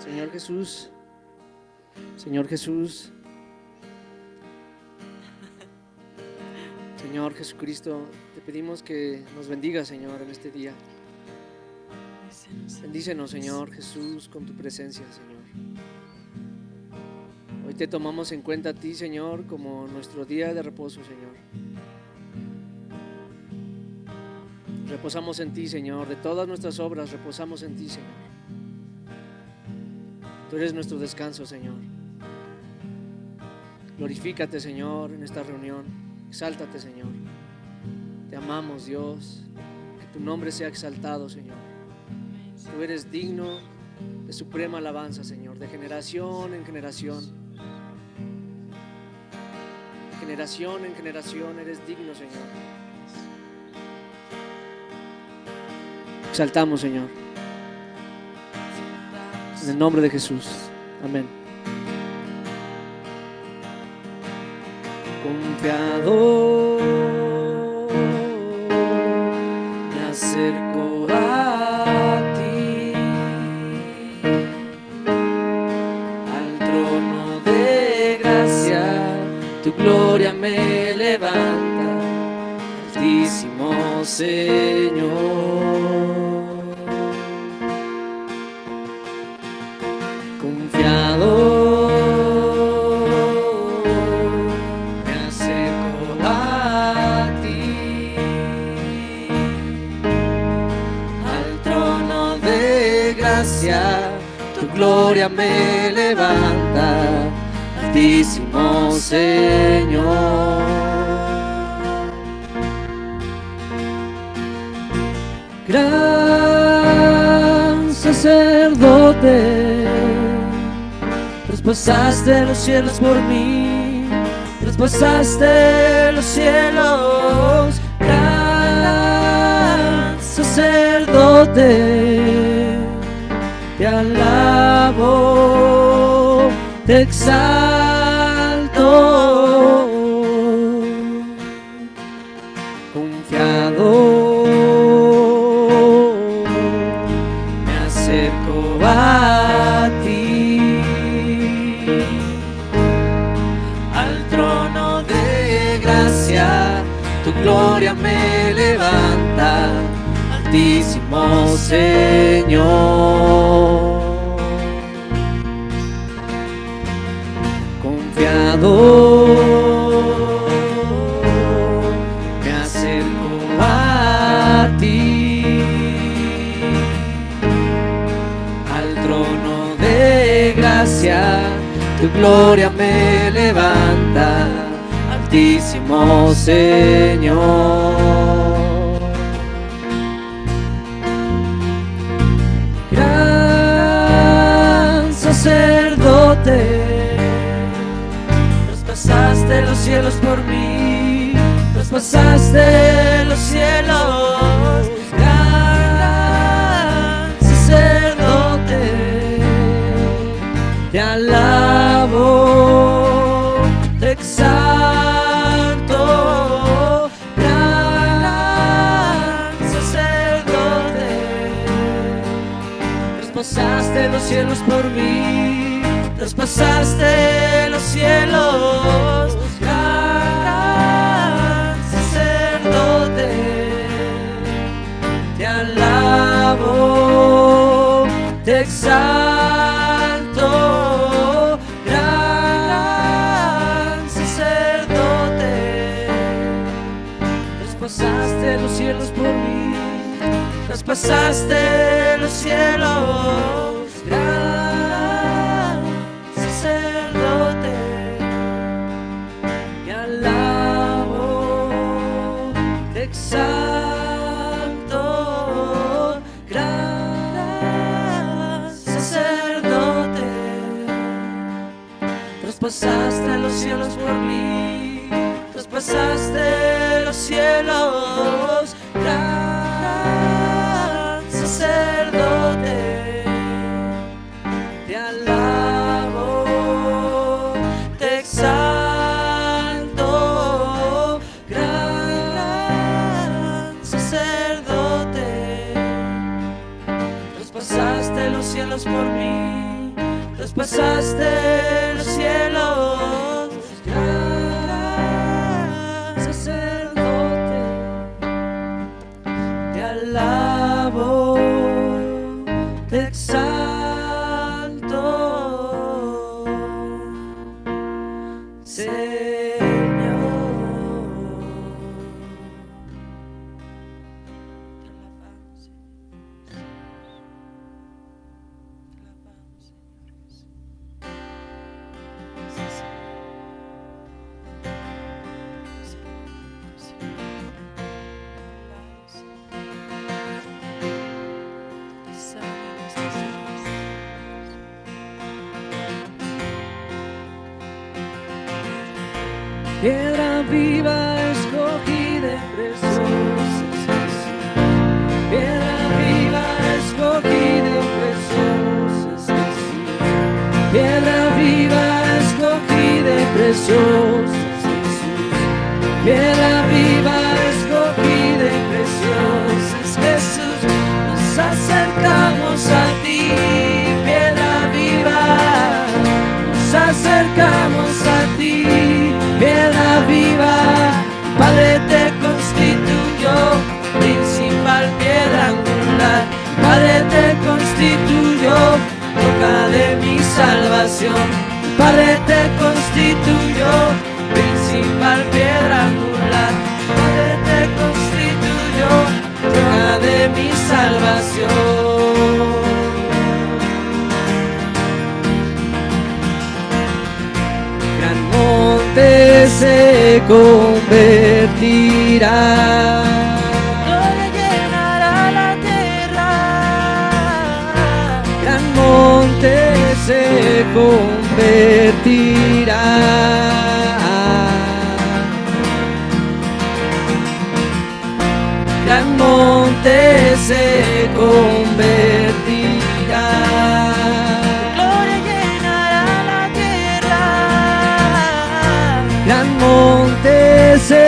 Señor Jesús, Señor Jesús, Señor Jesucristo, te pedimos que nos bendigas, Señor, en este día. Bendícenos, Señor Jesús, con tu presencia, Señor. Hoy te tomamos en cuenta a ti, Señor, como nuestro día de reposo, Señor. Reposamos en ti, Señor, de todas nuestras obras reposamos en ti, Señor. Tú eres nuestro descanso, Señor. Glorifícate, Señor, en esta reunión. Exáltate, Señor. Te amamos, Dios. Que tu nombre sea exaltado, Señor. Tú eres digno de suprema alabanza, Señor, de generación en generación. De generación en generación eres digno, Señor. Exaltamos, Señor. En el nombre de Jesús. Amén. Confiado me acerco a ti, al trono de gracia, tu gloria me levanta, altísimo Señor. Confiado me acerco a ti, al trono de gracia, tu gloria me levanta, altísimo Señor. Gran sacerdote, traspasaste los cielos por mí, traspasaste los cielos. Gran sacerdote, te alabo, te exalto. Confiado me acerco a ti, al trono de gracia, tu gloria me levanta, altísimo Señor. Confiado me acerco a ti, al trono de gracia, tu gloria me levanta, altísimo Señor. Gran sacerdote, traspasaste los cielos por mí, traspasaste los cielos. Gran sacerdote, te alabo, te exalto. Gran sacerdote, traspasaste los cielos por mí, traspasaste los cielos. Gran sacerdote, te alabo, te exalto. Gran sacerdote, traspasaste los cielos por mí, traspasaste los cielos. Gran sacerdote, te alabo, te exalto. Gran sacerdote, traspasaste los cielos por mí, traspasaste los cielos. Gran sacerdote, te alabo, te exalto. Gran sacerdote, traspasaste los cielos por mí, traspasaste los cielos, Gran sacerdote, te alabo, te exalto, Señor. Te alabamos, piedra viva escogida y preciosa, piedra viva escogida y preciosa, piedra viva escogida y preciosa, piedra viva escogida y preciosa, Jesús, nos acercamos a ti, piedra viva, nos acercamos a ti, piedra viva, Padre te constituyó, principal piedra angular, Padre te constituyó, roca de mi salvación, Padre te constituyó, principal piedra angular, Padre te constituyó, roca de mi salvación. gran monte se convertirá, Gloria llenará la tierra, gran monte se convertirá, gran monte se convertirá. Gloria llenará la tierra, gran monte se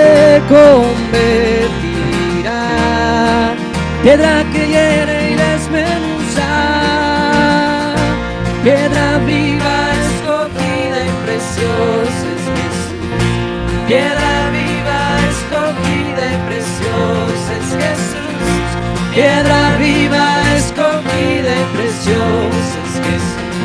convertirá, piedra que hiere y desmenuza, piedra viva escogida y preciosa es Jesús. Piedra viva escogida y preciosa es Jesús. Piedra viva escogida y preciosa es Jesús.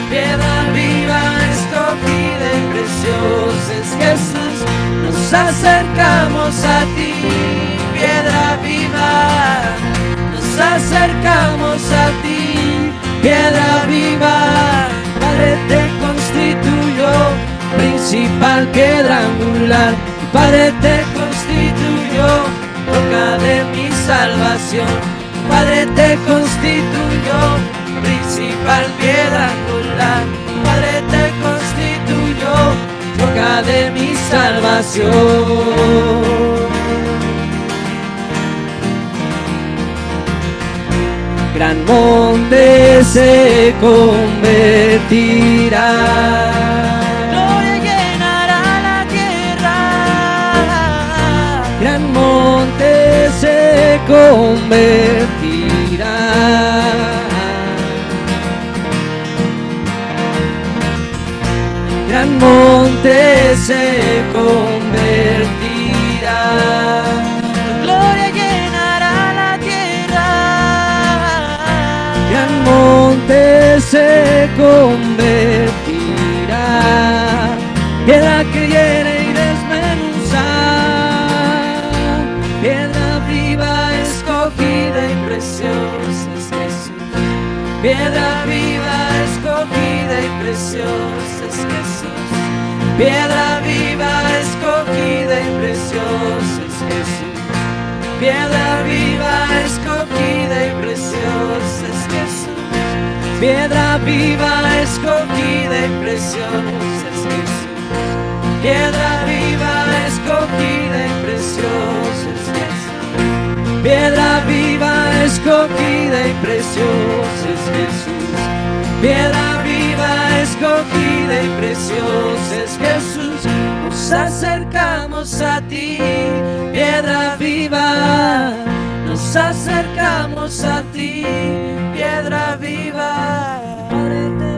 Piedra viva escogida y preciosa es Jesús. Nos acercamos a ti, piedra viva. Nos acercamos a ti, piedra viva. Padre te constituyó, principal piedra angular. Padre te constituyó, roca de mi salvación. Padre te constituyó, principal piedra angular. Padre te constituyó, roca de mi salvación. gran monte se convertirá, Gloria llenará la tierra, gran monte se convertirá, gran monte se convertirá, gloria llenará la tierra, gran monte se convertirá, piedra que hiere y desmenuza, piedra viva escogida y preciosa es Jesús. Piedra viva escogida y preciosa es Jesús. Piedra viva escogida y preciosa es Jesús. Piedra viva escogida y preciosa es Jesús. Piedra viva escogida y preciosa es Jesús. Piedra viva escogida y preciosa es Jesús. Piedra viva escogida y preciosa es Jesús. Piedra viva escogida y preciosa es Jesús. Nos acercamos a ti, piedra viva. Nos acercamos a ti, piedra viva. Padre te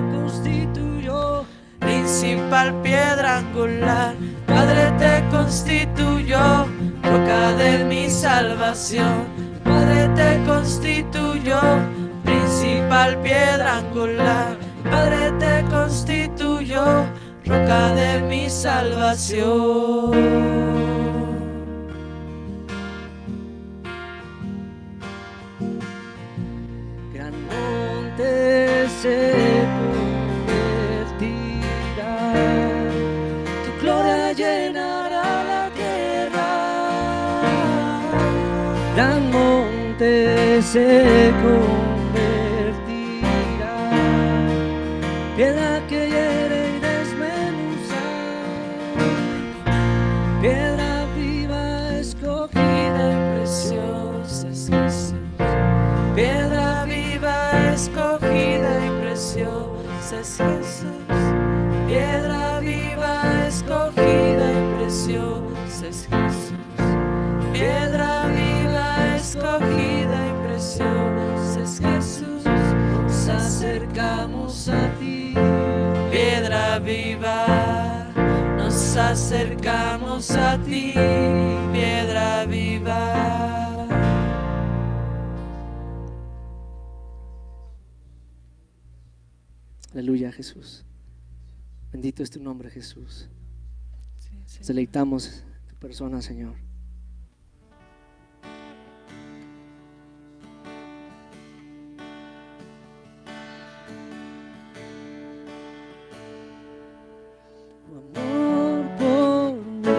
principal piedra angular. Padre, te constituyó roca de mi salvación. Padre, te constituyó principal piedra angular. Padre, te constituyó roca de mi salvación. Gran monte se convertirá, tu gloria llenará la tierra. Gran monte se convertirá, piedra que hiere y desmenuza, piedra viva escogida y preciosa es Jesús. Piedra viva escogida y preciosa es Jesús. Piedra viva escogida y preciosa es Jesús. Piedra viva escogida y preciosa es Jesús. Nos acercamos a ti, piedra viva. Nos acercamos a ti, piedra viva. Aleluya, Jesús. Bendito es tu nombre, Jesús. Nos deleitamos en tu persona, Señor. Tu amor por mí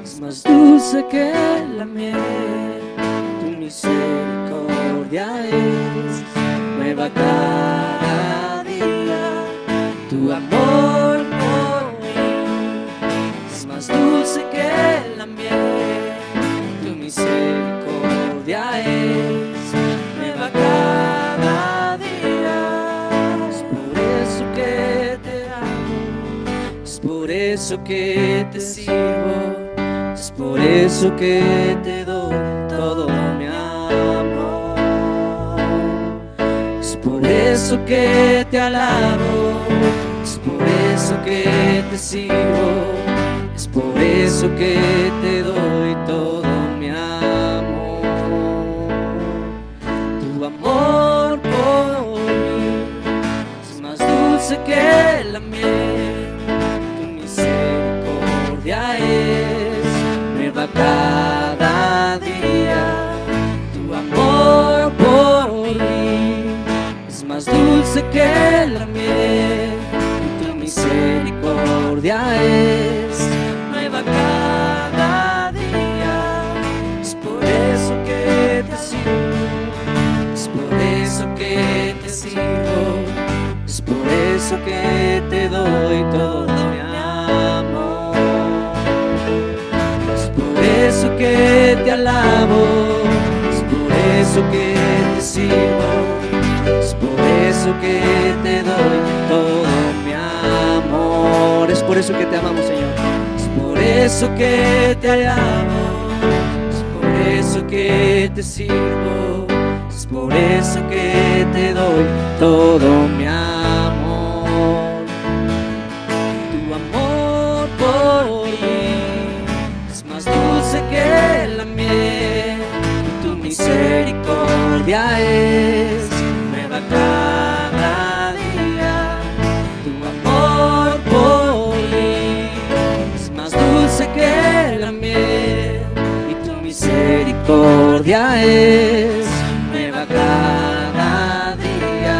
es más dulce que la miel. Tu misericordia es nueva cada día. Tu amor por mí es más dulce que la miel. Tu misericordia es nueva cada día. Es por eso que te amo, es por eso que te sirvo, es por eso que te doy todo mi amor. Es por eso que te alabo, es por eso que te sirvo, es por eso que te doy todo mi amor. Tu amor por mí es más dulce que la miel. Tu misericordia es nueva cada día. Tu amor por mí es más dulce que la miel. Tu misericordia es nueva cada día. Es por eso que te sirvo, es por eso que te sirvo, es por eso que te doy todo mi amor. Es por eso que te alabo, es por eso que te sirvo, es por eso que te doy todo mi amor. Es por eso que te amamos, Señor. Es por eso que te alabo, es por eso que te sirvo, es por eso que te doy todo mi amor. Tu amor por mí es más dulce que la miel. Tu misericordia es nueva cada día. Tu amor por mí es más dulce que la miel. Y tu misericordia es nueva cada día.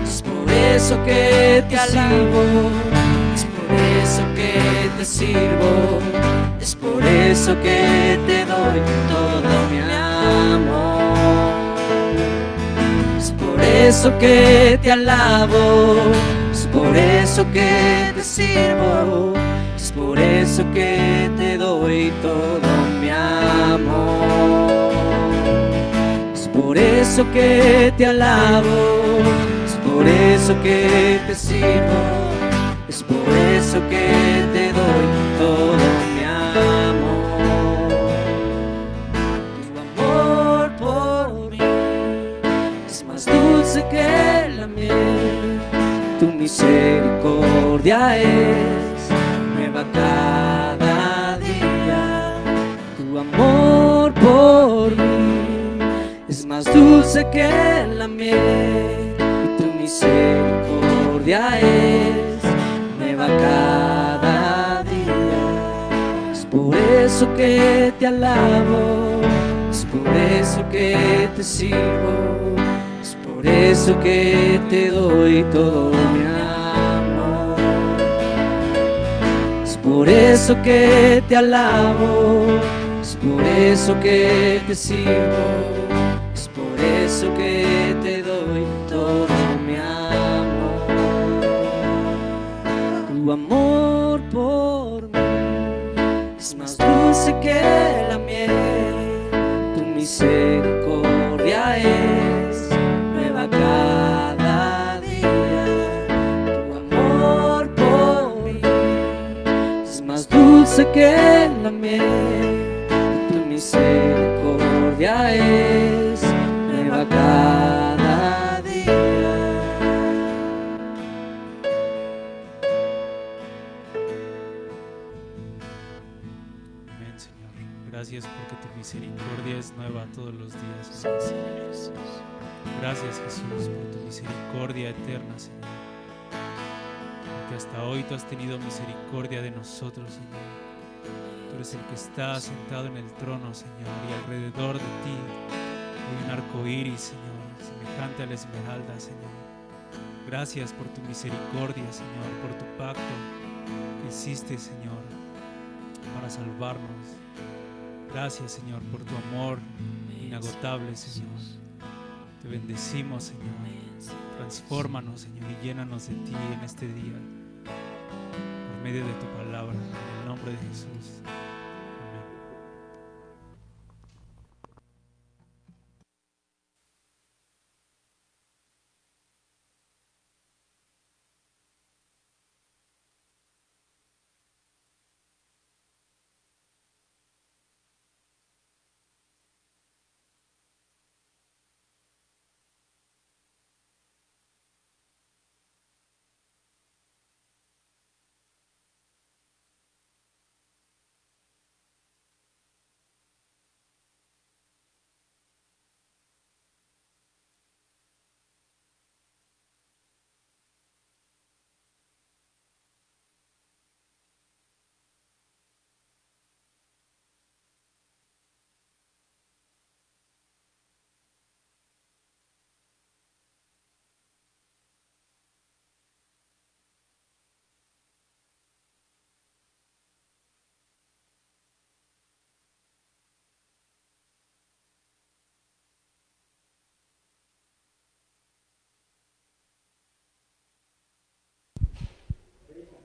Es por eso que te alabo, es por eso que te sirvo, es por eso que te doy todo mi amor. Es por eso que te alabo, es por eso que te sirvo, es por eso que te doy todo mi amor. Es por eso que te alabo, es por eso que te sirvo, es por eso que te doy todo mi amor. Tu amor por mí es más dulce que la miel. Tu misericordia es nueva cada día. Tu amor por mí es más dulce que la miel, y tu misericordia es nueva cada día. Es por eso que te alabo, es por eso que te sirvo, es por eso que te doy todo mi amor. Es por eso que te alabo, es por eso que te sirvo, es por eso que te doy todo mi amor. Tu amor por mí es más dulce que la miel, tu misericordia es nueva cada día. Tu amor por mí es más dulce que la miel, tu misericordia es nueva cada día. Amén, Señor. Gracias porque tu misericordia es nueva todos los días, Sí, Señor. Señor Jesús. Gracias, Jesús, por tu misericordia eterna, Señor. Porque hasta hoy tú has tenido misericordia de nosotros, Señor. Tú eres el que está sentado en el trono, Señor, y alrededor de ti hay un arco iris, Señor, semejante a la esmeralda, Señor. Gracias por tu misericordia, Señor, por tu pacto que hiciste, Señor, para salvarnos. Gracias, Señor, por tu amor inagotable, Señor. Te bendecimos, Señor. Transfórmanos, Señor, y llénanos de ti en este día, por medio de tu palabra, en el nombre de Jesús. Amén.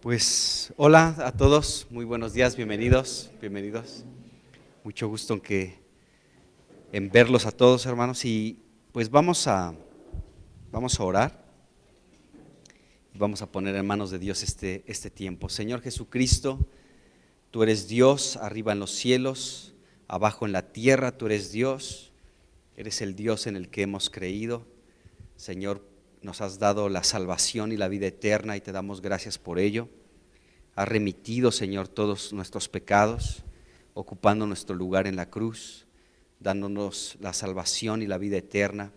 Pues hola a todos, muy buenos días, bienvenidos. Mucho gusto en verlos a todos, hermanos, y pues vamos a orar y vamos a poner en manos de Dios este tiempo. Señor Jesucristo, tú eres Dios arriba en los cielos, abajo en la tierra, tú eres Dios, eres el Dios en el que hemos creído. Señor, nos has dado la salvación y la vida eterna y te damos gracias por ello. Has remitido, Señor, todos nuestros pecados, ocupando nuestro lugar en la cruz, dándonos la salvación y la vida eterna.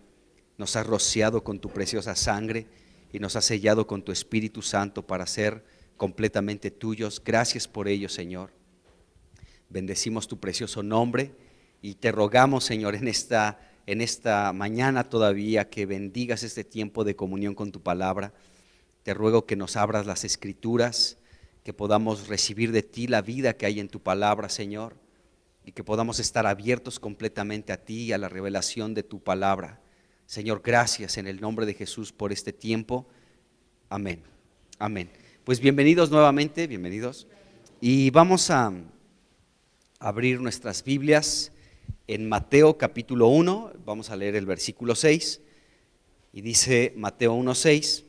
Nos has rociado con tu preciosa sangre y nos has sellado con tu Espíritu Santo para ser completamente tuyos. Gracias por ello, Señor. Bendecimos tu precioso nombre y te rogamos, Señor, en esta mañana todavía, que bendigas este tiempo de comunión con tu palabra. Te ruego que nos abras las Escrituras, que podamos recibir de ti la vida que hay en tu palabra, Señor, y que podamos estar abiertos completamente a ti y a la revelación de tu palabra. Señor, gracias en el nombre de Jesús por este tiempo. Amén. Amén. Pues bienvenidos nuevamente, bienvenidos. Y vamos a abrir nuestras Biblias en Mateo capítulo 1, vamos a leer el versículo 6, y dice Mateo 1:6,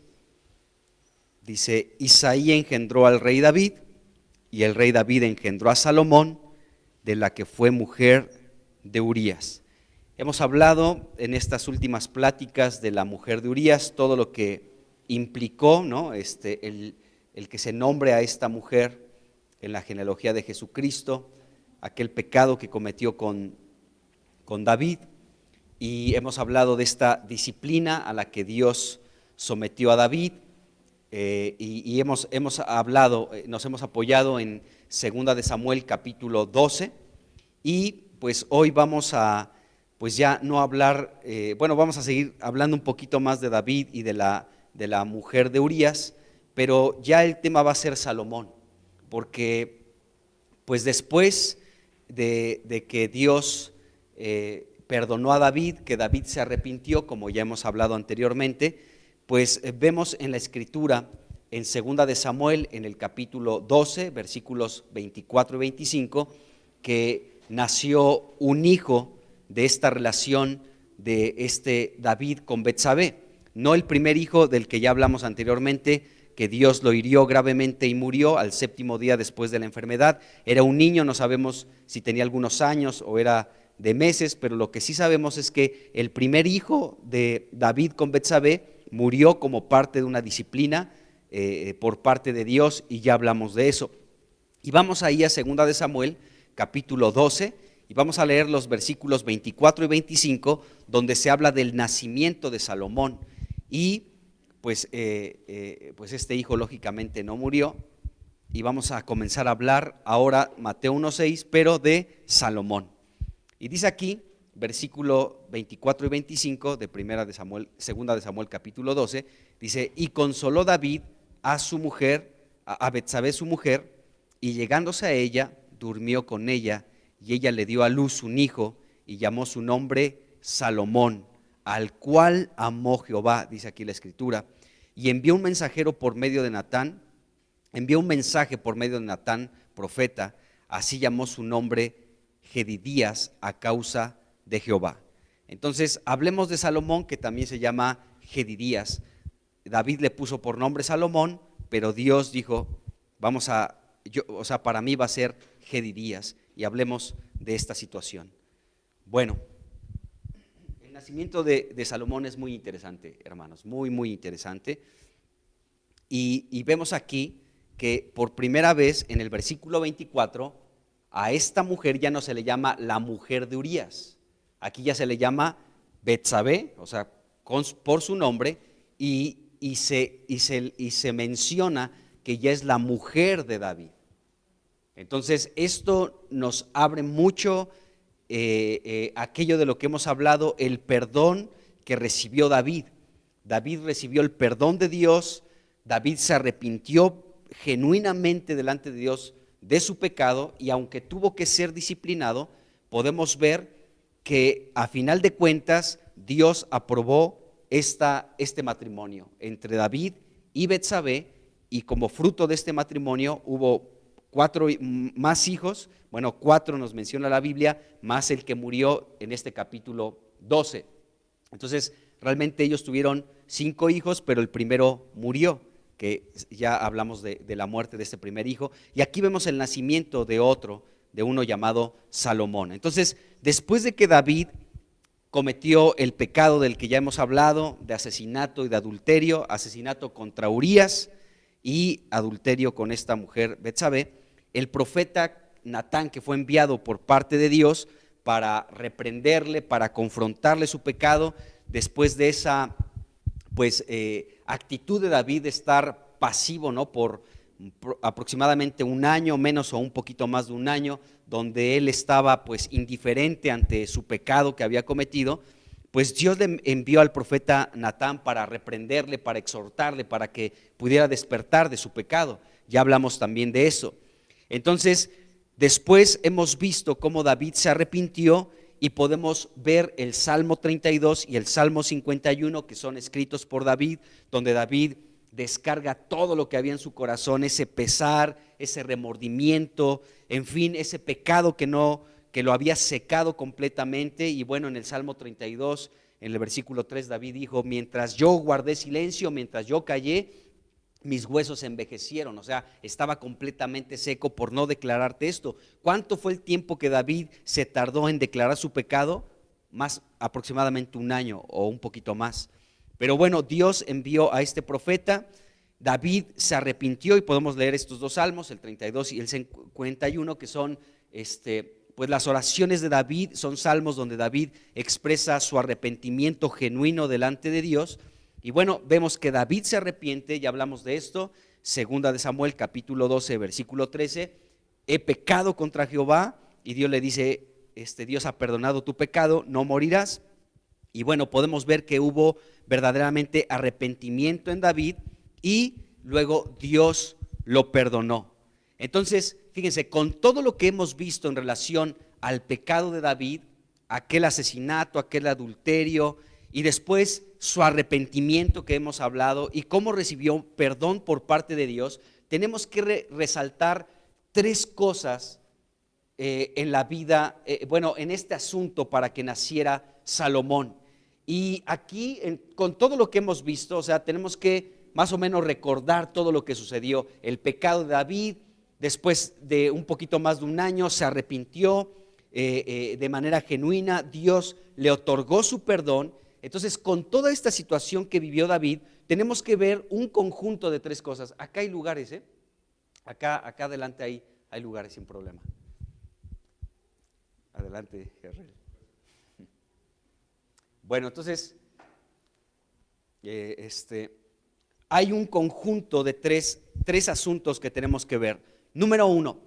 dice: Isaí engendró al rey David, y el rey David engendró a Salomón, de la que fue mujer de Urías. Hemos hablado en estas últimas pláticas de la mujer de Urías, todo lo que implicó, ¿no? el que se nombre a esta mujer en la genealogía de Jesucristo, aquel pecado que cometió con David, y hemos hablado de esta disciplina a la que Dios sometió a David, y hemos hablado, nos hemos apoyado en 2 de Samuel capítulo 12, y pues hoy vamos a, pues ya no hablar, vamos a seguir hablando un poquito más de David y de la mujer de Urías, pero ya el tema va a ser Salomón, porque pues después de que Dios perdonó a David, que David se arrepintió, como ya hemos hablado anteriormente, pues vemos en la Escritura, en 2 de Samuel, en el capítulo 12, versículos 24 y 25, que nació un hijo de esta relación de David con Betsabé, no el primer hijo del que ya hablamos anteriormente, que Dios lo hirió gravemente y murió al 7º día después de la enfermedad. Era un niño, no sabemos si tenía algunos años o era de meses, pero lo que sí sabemos es que el primer hijo de David con Betsabé murió como parte de una disciplina por parte de Dios, y ya hablamos de eso. Y vamos ahí a 2 de Samuel, capítulo 12, y vamos a leer los versículos 24 y 25, donde se habla del nacimiento de Salomón. Y pues este hijo lógicamente no murió, y vamos a comenzar a hablar ahora, Mateo 1:6, pero de Salomón. Y dice aquí, versículo 24 y 25 de 2 de Samuel capítulo 12, dice: y consoló David a su mujer, a Betsabé su mujer, y llegándose a ella, durmió con ella, y ella le dio a luz un hijo, y llamó su nombre Salomón, al cual amó Jehová, dice aquí la Escritura, y envió un mensaje por medio de Natán, profeta, así llamó su nombre Jedidías, a causa de Jehová. Entonces hablemos de Salomón, que también se llama Jedidías. David le puso por nombre Salomón, pero Dios dijo, para mí va a ser Jedidías, y hablemos de esta situación. Bueno, el nacimiento de Salomón es muy interesante, hermanos, muy, muy interesante. Y vemos aquí que por primera vez en el versículo 24, a esta mujer ya no se le llama la mujer de Urías, aquí ya se le llama Betsabé, o sea, por su nombre, y se menciona que ya es la mujer de David. Entonces esto nos abre mucho aquello de lo que hemos hablado, el perdón que recibió David. David recibió el perdón de Dios, David se arrepintió genuinamente delante de Dios de su pecado, y aunque tuvo que ser disciplinado, podemos ver que a final de cuentas Dios aprobó este matrimonio entre David y Betsabé, y como fruto de este matrimonio hubo 4 más hijos, 4 nos menciona la Biblia, más el que murió en este capítulo 12. Entonces realmente ellos tuvieron 5 hijos, pero el primero murió, que ya hablamos de la muerte de este primer hijo, y aquí vemos el nacimiento de uno llamado Salomón. Entonces, después de que David cometió el pecado del que ya hemos hablado, de asesinato y de adulterio, asesinato contra Urías y adulterio con esta mujer Betsabé, el profeta Natán, que fue enviado por parte de Dios para reprenderle, para confrontarle su pecado, después de esa actitud de David de estar pasivo, ¿no? por aproximadamente un año, menos o un poquito más de un año, donde él estaba indiferente ante su pecado que había cometido, pues Dios le envió al profeta Natán para reprenderle, para exhortarle, para que pudiera despertar de su pecado. Ya hablamos también de eso. Entonces, después hemos visto cómo David se arrepintió, y podemos ver el Salmo 32 y el Salmo 51, que son escritos por David, donde David descarga todo lo que había en su corazón, ese pesar, ese remordimiento, en fin, ese pecado que lo había secado completamente. Y bueno, en el Salmo 32, en el versículo 3, David dijo: mientras yo guardé silencio, mientras yo callé, mis huesos envejecieron. O sea, estaba completamente seco por no declararte esto. ¿Cuánto fue el tiempo que David se tardó en declarar su pecado? Aproximadamente un año o un poquito más. Pero bueno, Dios envió a este profeta, David se arrepintió y podemos leer estos dos salmos, el 32 y el 51, que son pues las oraciones de David, son salmos donde David expresa su arrepentimiento genuino delante de Dios. Y bueno, vemos que David se arrepiente, ya hablamos de esto, segunda de Samuel capítulo 12 versículo 13, he pecado contra Jehová, y Dios le dice, Dios ha perdonado tu pecado, no morirás. Y bueno, podemos ver que hubo verdaderamente arrepentimiento en David y luego Dios lo perdonó. Entonces, fíjense, con todo lo que hemos visto en relación al pecado de David, aquel asesinato, aquel adulterio y después su arrepentimiento que hemos hablado y cómo recibió perdón por parte de Dios, tenemos que resaltar tres cosas en la vida, en este asunto para que naciera Salomón. Y aquí, con todo lo que hemos visto, o sea, tenemos que más o menos recordar todo lo que sucedió. El pecado de David, después de un poquito más de un año, se arrepintió de manera genuina, Dios le otorgó su perdón. Entonces, con toda esta situación que vivió David, tenemos que ver un conjunto de tres cosas. Acá hay lugares, acá adelante hay lugares sin problema. Adelante, Gerrel. Bueno, entonces, hay un conjunto de tres asuntos que tenemos que ver. Número uno,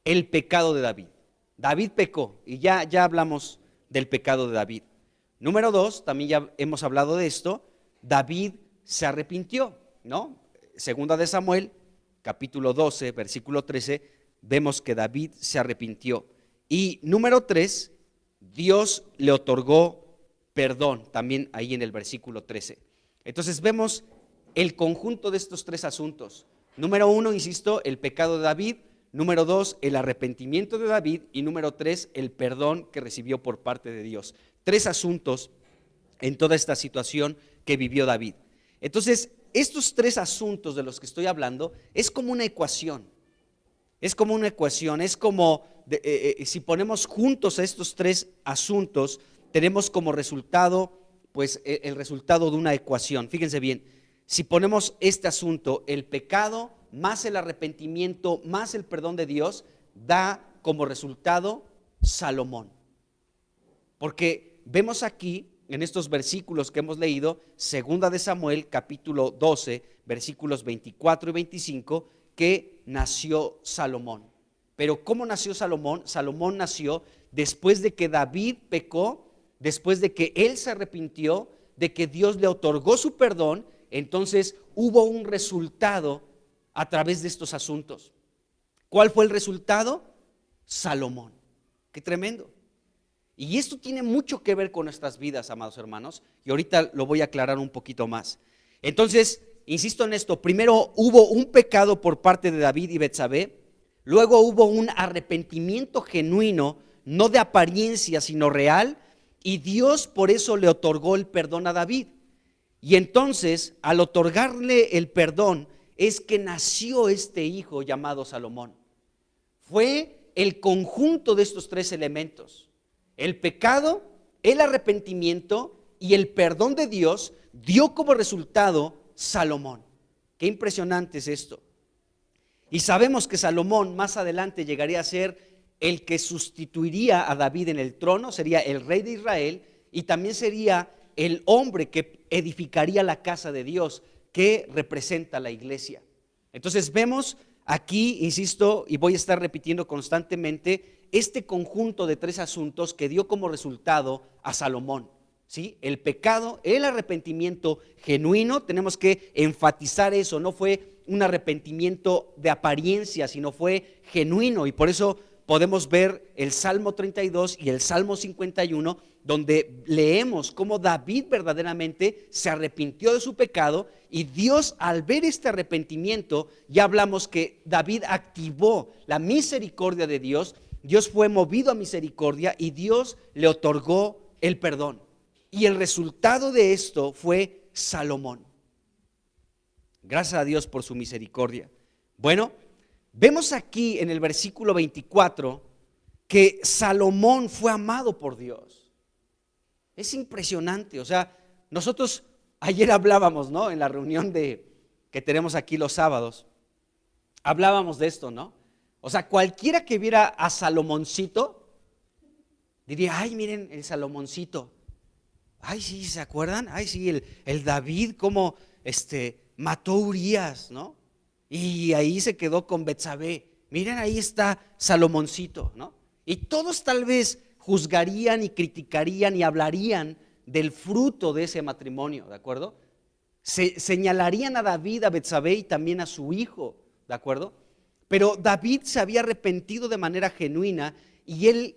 el pecado de David. David pecó y ya hablamos del pecado de David. Número dos, también ya hemos hablado de esto, David se arrepintió, ¿no? Segunda de Samuel, capítulo 12, versículo 13, vemos que David se arrepintió. Y número tres, Dios le otorgó perdón, también ahí en el versículo 13. Entonces vemos el conjunto de estos tres asuntos. Número uno, insisto, el pecado de David. Número dos, el arrepentimiento de David. Y número tres, el perdón que recibió por parte de Dios. Tres asuntos en toda esta situación que vivió David. Entonces, estos tres asuntos de los que estoy hablando es como una ecuación. Es como una ecuación, es como si ponemos juntos a estos tres asuntos, tenemos como resultado, pues el resultado de una ecuación. Fíjense bien, si ponemos este asunto, el pecado más el arrepentimiento más el perdón de Dios, da como resultado Salomón. Porque vemos aquí en estos versículos que hemos leído, segunda de Samuel capítulo 12, versículos 24 y 25, que nació Salomón. Pero ¿cómo nació Salomón? Salomón nació después de que David pecó, después de que él se arrepintió, de que Dios le otorgó su perdón. Entonces hubo un resultado a través de estos asuntos. ¿Cuál fue el resultado? Salomón. Qué tremendo. Y esto tiene mucho que ver con nuestras vidas, amados hermanos, y ahorita lo voy a aclarar un poquito más. Entonces, insisto en esto, primero hubo un pecado por parte de David y Betsabé, luego hubo un arrepentimiento genuino, no de apariencia, sino real, y Dios por eso le otorgó el perdón a David. Y entonces, al otorgarle el perdón, es que nació este hijo llamado Salomón. Fue el conjunto de estos tres elementos: el pecado, el arrepentimiento y el perdón de Dios dio como resultado Salomón. Qué impresionante es esto. Y sabemos que Salomón más adelante llegaría a ser el que sustituiría a David en el trono, sería el rey de Israel y también sería el hombre que edificaría la casa de Dios, que representa la iglesia. Entonces vemos aquí, insisto, y voy a estar repitiendo constantemente, este conjunto de tres asuntos que dio como resultado a Salomón, ¿sí? El pecado, el arrepentimiento genuino, tenemos que enfatizar eso, no fue un arrepentimiento de apariencia, sino fue genuino, y por eso podemos ver el Salmo 32 y el Salmo 51, donde leemos cómo David verdaderamente se arrepintió de su pecado, y Dios, al ver este arrepentimiento, ya hablamos que David activó la misericordia de Dios. Dios fue movido a misericordia y Dios le otorgó el perdón. Y el resultado de esto fue Salomón. Gracias a Dios por su misericordia. Bueno, vemos aquí en el versículo 24 que Salomón fue amado por Dios. Es impresionante, o sea, nosotros Ayer hablábamos, ¿no? En la reunión que tenemos aquí los sábados, hablábamos de esto, ¿no? O sea, cualquiera que viera a Salomoncito diría, ay, miren el Salomoncito. Ay, sí, ¿se acuerdan? Ay, sí, el David como mató a Urías, ¿no? Y ahí se quedó con Betsabé. Miren, ahí está Salomoncito, ¿no? Y todos tal vez juzgarían y criticarían y hablarían del fruto de ese matrimonio, ¿de acuerdo? Señalarían a David, a Betsabé y también a su hijo, ¿de acuerdo? Pero David se había arrepentido de manera genuina y él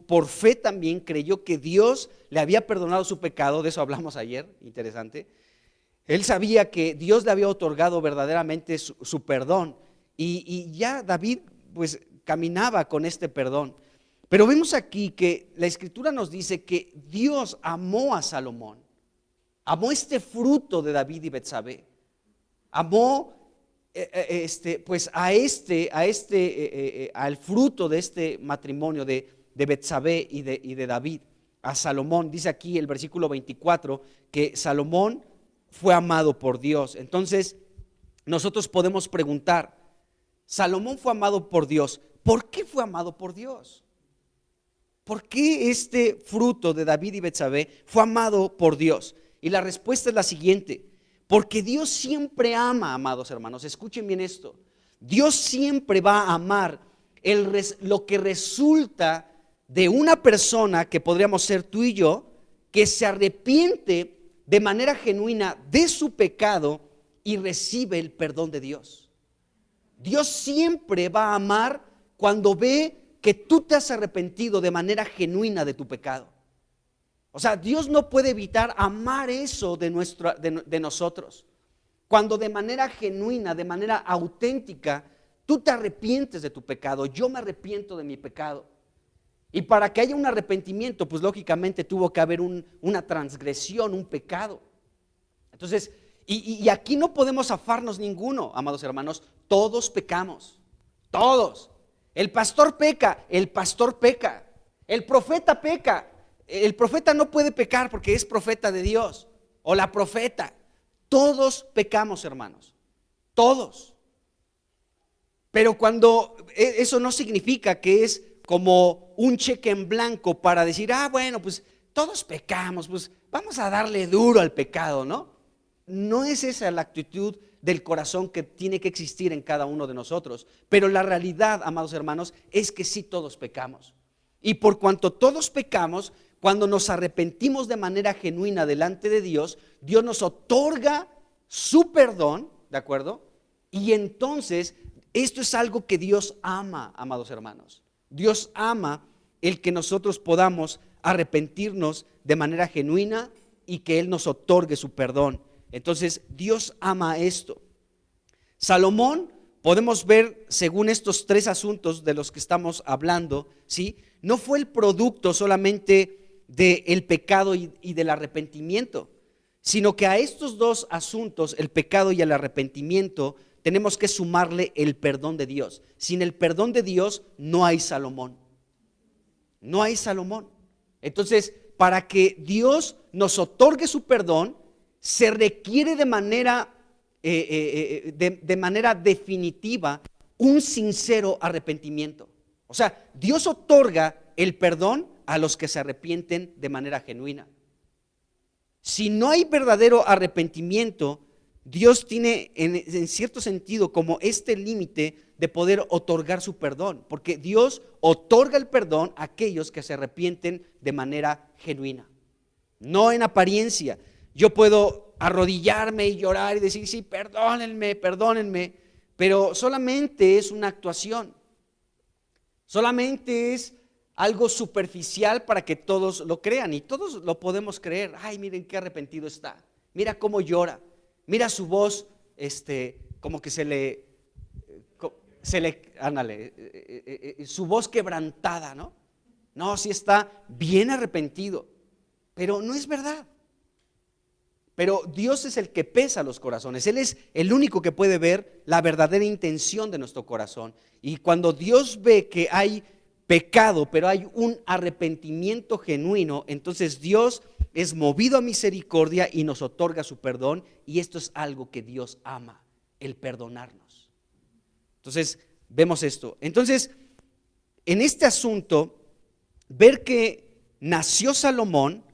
por fe también creyó que Dios le había perdonado su pecado. De eso hablamos ayer, interesante. Él sabía que Dios le había otorgado verdaderamente su perdón y ya David pues caminaba con este perdón. Pero vemos aquí que la Escritura nos dice que Dios amó a Salomón, amó este fruto de David y Betsabé, amó pues al fruto de este matrimonio de Betsabé y de David, a Salomón. Dice aquí el versículo 24 que Salomón fue amado por Dios. Entonces nosotros podemos preguntar, Salomón fue amado por Dios, ¿por qué fue amado por Dios? ¿Por qué este fruto de David y Betsabé fue amado por Dios? Y la respuesta es la siguiente: porque Dios siempre ama, amados hermanos, escuchen bien esto. Dios siempre va a amar lo que resulta de una persona, que podríamos ser tú y yo, que se arrepiente de manera genuina de su pecado y recibe el perdón de Dios. Dios siempre va a amar cuando ve que tú te has arrepentido de manera genuina de tu pecado. O sea, Dios no puede evitar amar eso de nosotros. Cuando de manera genuina, de manera auténtica, tú te arrepientes de tu pecado. Yo me arrepiento de mi pecado. Y para que haya un arrepentimiento, pues lógicamente tuvo que haber una transgresión, un pecado. Entonces, y aquí no podemos zafarnos ninguno, amados hermanos. Todos pecamos, todos. El pastor peca, el pastor peca. El profeta peca. El profeta no puede pecar porque es profeta de Dios. O la profeta. Todos pecamos, hermanos. Todos. Pero cuando eso no significa que es como un cheque en blanco para decir, bueno, pues todos pecamos, pues vamos a darle duro al pecado, ¿no? No es esa la actitud del corazón que tiene que existir en cada uno de nosotros. Pero la realidad, amados hermanos, es que sí todos pecamos. Y por cuanto todos pecamos, cuando nos arrepentimos de manera genuina delante de Dios, Dios nos otorga su perdón, ¿de acuerdo? Y entonces esto es algo que Dios ama, amados hermanos. Dios ama el que nosotros podamos arrepentirnos de manera genuina y que Él nos otorgue su perdón. Entonces Dios ama esto. Salomón, podemos ver según estos tres asuntos de los que estamos hablando, ¿sí? No fue el producto solamente del pecado y del arrepentimiento, sino que a estos dos asuntos, el pecado y el arrepentimiento, tenemos que sumarle el perdón de Dios. Sin el perdón de Dios no hay Salomón. No hay Salomón. Entonces, para que Dios nos otorgue su perdón, se requiere de manera definitiva un sincero arrepentimiento. O sea, Dios otorga el perdón a los que se arrepienten de manera genuina. Si no hay verdadero arrepentimiento, Dios tiene en cierto sentido como este límite de poder otorgar su perdón, porque Dios otorga el perdón a aquellos que se arrepienten de manera genuina, no en apariencia. Yo puedo arrodillarme y llorar y decir, sí, perdónenme, perdónenme, pero solamente es una actuación, solamente es algo superficial para que todos lo crean, y todos lo podemos creer. Ay, miren qué arrepentido está, mira cómo llora, mira su voz, como que su voz quebrantada, ¿no? No, sí está bien arrepentido, pero no es verdad. Pero Dios es el que pesa los corazones. Él es el único que puede ver la verdadera intención de nuestro corazón. Y cuando Dios ve que hay pecado, pero hay un arrepentimiento genuino, entonces Dios es movido a misericordia y nos otorga su perdón, y esto es algo que Dios ama, el perdonarnos. Entonces, vemos esto. Entonces, en este asunto, ver que nació Salomón,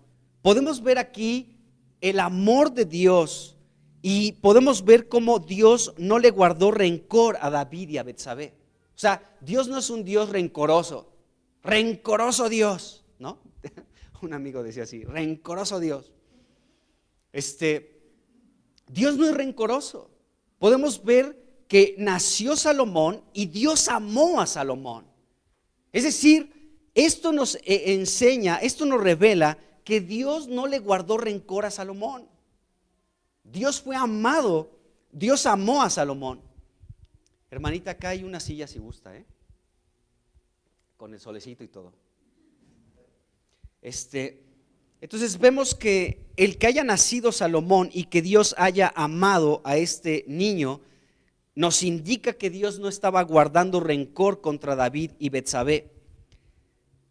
podemos ver aquí el amor de Dios y podemos ver cómo Dios no le guardó rencor a David y a Betsabé. O sea, Dios no es un Dios rencoroso Dios, ¿no? Un amigo decía así, rencoroso Dios. Dios no es rencoroso. Podemos ver que nació Salomón y Dios amó a Salomón. Es decir, esto nos enseña, esto nos revela que Dios no le guardó rencor a Salomón. Dios fue amado, Dios amó a Salomón. Hermanita, acá hay una silla si gusta, con el solecito y todo. Entonces vemos que el que haya nacido Salomón y que Dios haya amado a este niño nos indica que Dios no estaba guardando rencor contra David y Betsabé.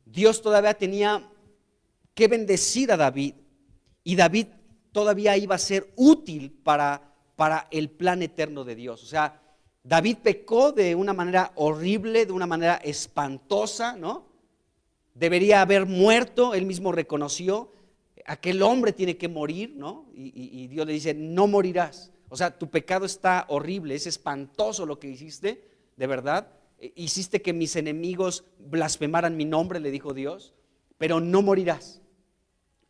Dios todavía tenía que bendecir a David, y David todavía iba a ser útil para el plan eterno de Dios. O sea, David pecó de una manera horrible, de una manera espantosa, ¿no? Debería haber muerto, él mismo reconoció, aquel hombre tiene que morir, ¿no? Y Dios le dice, no morirás. O sea, tu pecado está horrible, es espantoso lo que hiciste, de verdad. Hiciste que mis enemigos blasfemaran mi nombre, le dijo Dios, pero no morirás.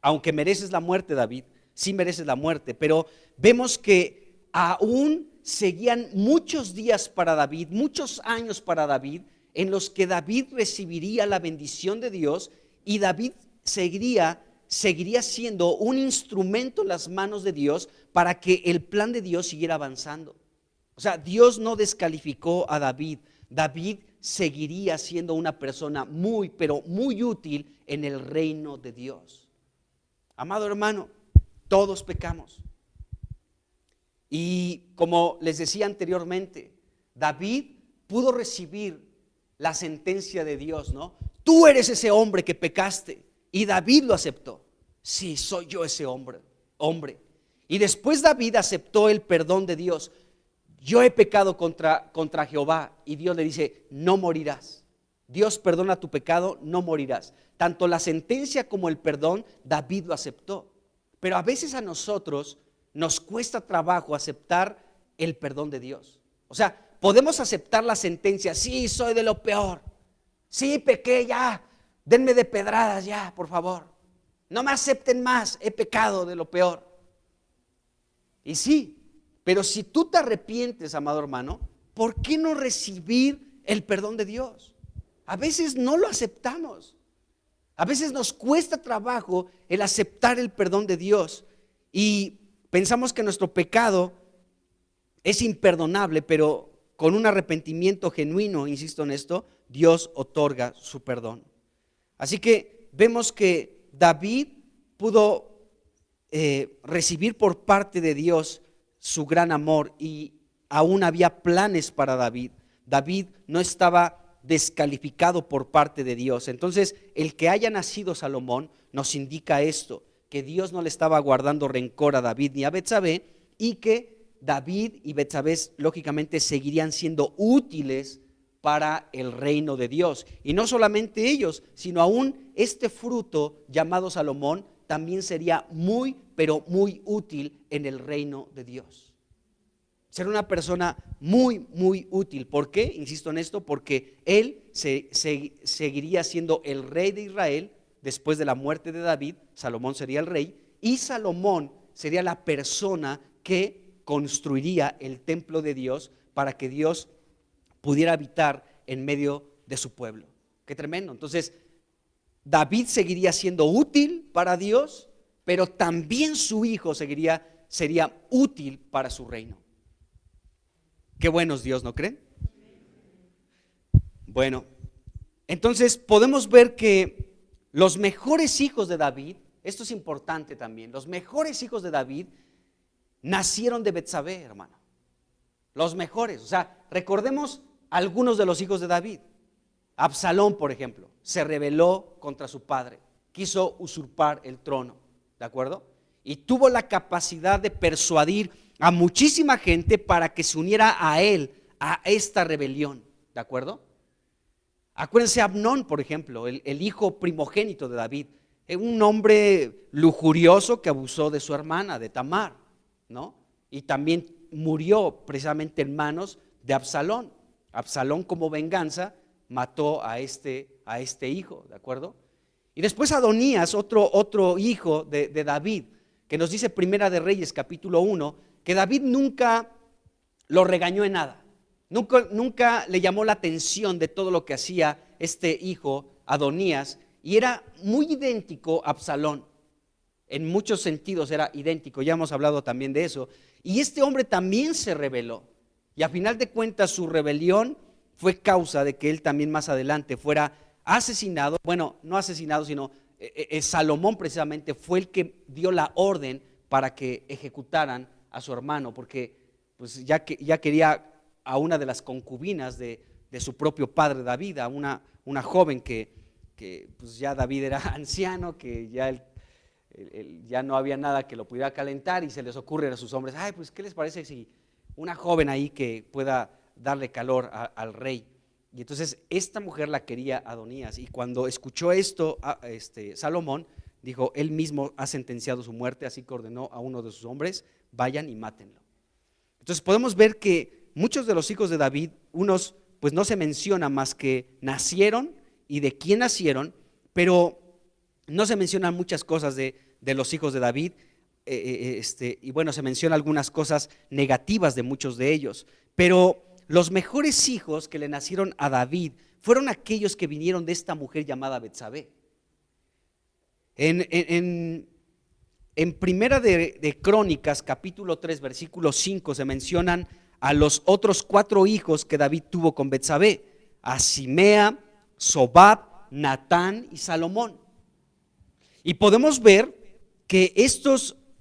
Aunque mereces la muerte, David, sí mereces la muerte, pero vemos que aún seguían muchos días para David, muchos años para David, en los que David recibiría la bendición de Dios, y David seguiría siendo un instrumento en las manos de Dios para que el plan de Dios siguiera avanzando. O sea, Dios no descalificó a David. David seguiría siendo una persona muy, pero muy útil en el reino de Dios. Amado hermano, todos pecamos. Y como les decía anteriormente, David pudo recibir la sentencia de Dios, ¿no? Tú eres ese hombre que pecaste. Y David lo aceptó. Sí, soy yo ese hombre. Y después David aceptó el perdón de Dios. Yo he pecado contra Jehová, y Dios le dice, no morirás. Dios perdona tu pecado, no morirás. Tanto la sentencia como el perdón, David lo aceptó. Pero a veces a nosotros nos cuesta trabajo aceptar el perdón de Dios. O sea, podemos aceptar la sentencia, sí, soy de lo peor, sí, pequé, ya, denme de pedradas ya, por favor, no me acepten más, he pecado de lo peor. Y sí, pero si tú te arrepientes, amado hermano, ¿por qué no recibir el perdón de Dios? A veces no lo aceptamos. A veces nos cuesta trabajo el aceptar el perdón de Dios, y pensamos que nuestro pecado es imperdonable, pero con un arrepentimiento genuino, insisto en esto, Dios otorga su perdón. Así que vemos que David pudo recibir por parte de Dios su gran amor, y aún había planes para David. David no estaba descalificado por parte de Dios. Entonces, el que haya nacido Salomón nos indica esto, que Dios no le estaba guardando rencor a David ni a Betsabé, y que David y Betsabé lógicamente seguirían siendo útiles para el reino de Dios. Y no solamente ellos, sino aún este fruto llamado Salomón también sería muy, pero muy útil en el reino de Dios. Ser una persona muy, muy útil. ¿Por qué? Insisto en esto, porque él seguiría siendo el rey de Israel después de la muerte de David. Salomón sería el rey, y Salomón sería la persona que construiría el templo de Dios para que Dios pudiera habitar en medio de su pueblo. Qué tremendo. Entonces, David seguiría siendo útil para Dios, pero también su hijo sería útil para su reino. Qué bueno es Dios, ¿no creen? Bueno, entonces podemos ver que los mejores hijos de David, esto es importante también, los mejores hijos de David nacieron de Betsabé, hermano. Los mejores, o sea, recordemos algunos de los hijos de David. Absalón, por ejemplo, se rebeló contra su padre, quiso usurpar el trono. ¿de acuerdo? Y tuvo la capacidad de persuadir a muchísima gente para que se uniera a él, a esta rebelión, ¿de acuerdo? Acuérdense Amnón, por ejemplo, el hijo primogénito de David, un hombre lujurioso que abusó de su hermana, de Tamar, ¿no? Y también murió precisamente en manos de Absalón. Absalón, como venganza, mató a este hijo, ¿de acuerdo? Y después Adonías, otro hijo de David, que nos dice Primera de Reyes capítulo 1, que David nunca lo regañó en nada, nunca le llamó la atención de todo lo que hacía este hijo Adonías, y era muy idéntico a Absalón. En muchos sentidos era idéntico, ya hemos hablado también de eso. Y este hombre también se rebeló, y a final de cuentas su rebelión fue causa de que él también más adelante fuera asesinado. Bueno, no asesinado, sino Salomón precisamente fue el que dio la orden para que ejecutaran a su hermano, porque pues ya quería a una de las concubinas de su propio padre David, a una joven que pues ya David era anciano, que ya no había nada que lo pudiera calentar, y se les ocurre a sus hombres, ay, pues ¿qué les parece si una joven ahí que pueda darle calor al rey? Y entonces esta mujer la quería Adonías, y cuando escuchó esto Salomón dijo, él mismo ha sentenciado su muerte, así que ordenó a uno de sus hombres, vayan y mátenlo. Entonces podemos ver que muchos de los hijos de David, unos pues no se menciona más que nacieron y de quién nacieron, pero no se mencionan muchas cosas de los hijos de David, y bueno, se menciona algunas cosas negativas de muchos de ellos, pero los mejores hijos que le nacieron a David fueron aquellos que vinieron de esta mujer llamada Betsabé. En Primera de Crónicas, capítulo 3, versículo 5, se mencionan a los otros 4 hijos que David tuvo con Betsabé: a Simea, Sobab, Natán y Salomón. Y podemos ver que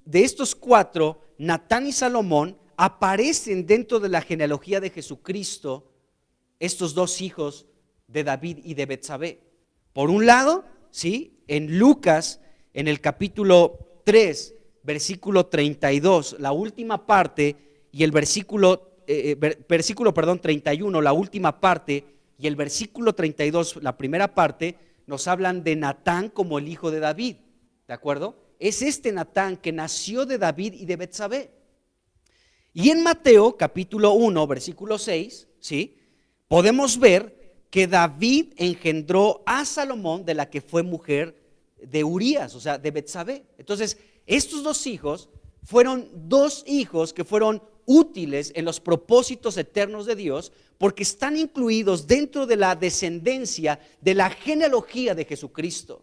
de estos 4, Natán y Salomón, aparecen dentro de la genealogía de Jesucristo, estos 2 hijos de David y de Betsabé. Por un lado, ¿sí?, en Lucas, en el capítulo 3, versículo 32, la última parte, y el versículo 31, la última parte, y el versículo 32, la primera parte, nos hablan de Natán como el hijo de David, ¿de acuerdo? Es este Natán que nació de David y de Betsabé. Y en Mateo capítulo 1, versículo 6, ¿sí?, podemos ver que David engendró a Salomón, de la que fue mujer de Urías, o sea, de Betsabé. Entonces, estos 2 hijos fueron 2 hijos que fueron útiles en los propósitos eternos de Dios, porque están incluidos dentro de la descendencia, de la genealogía de Jesucristo.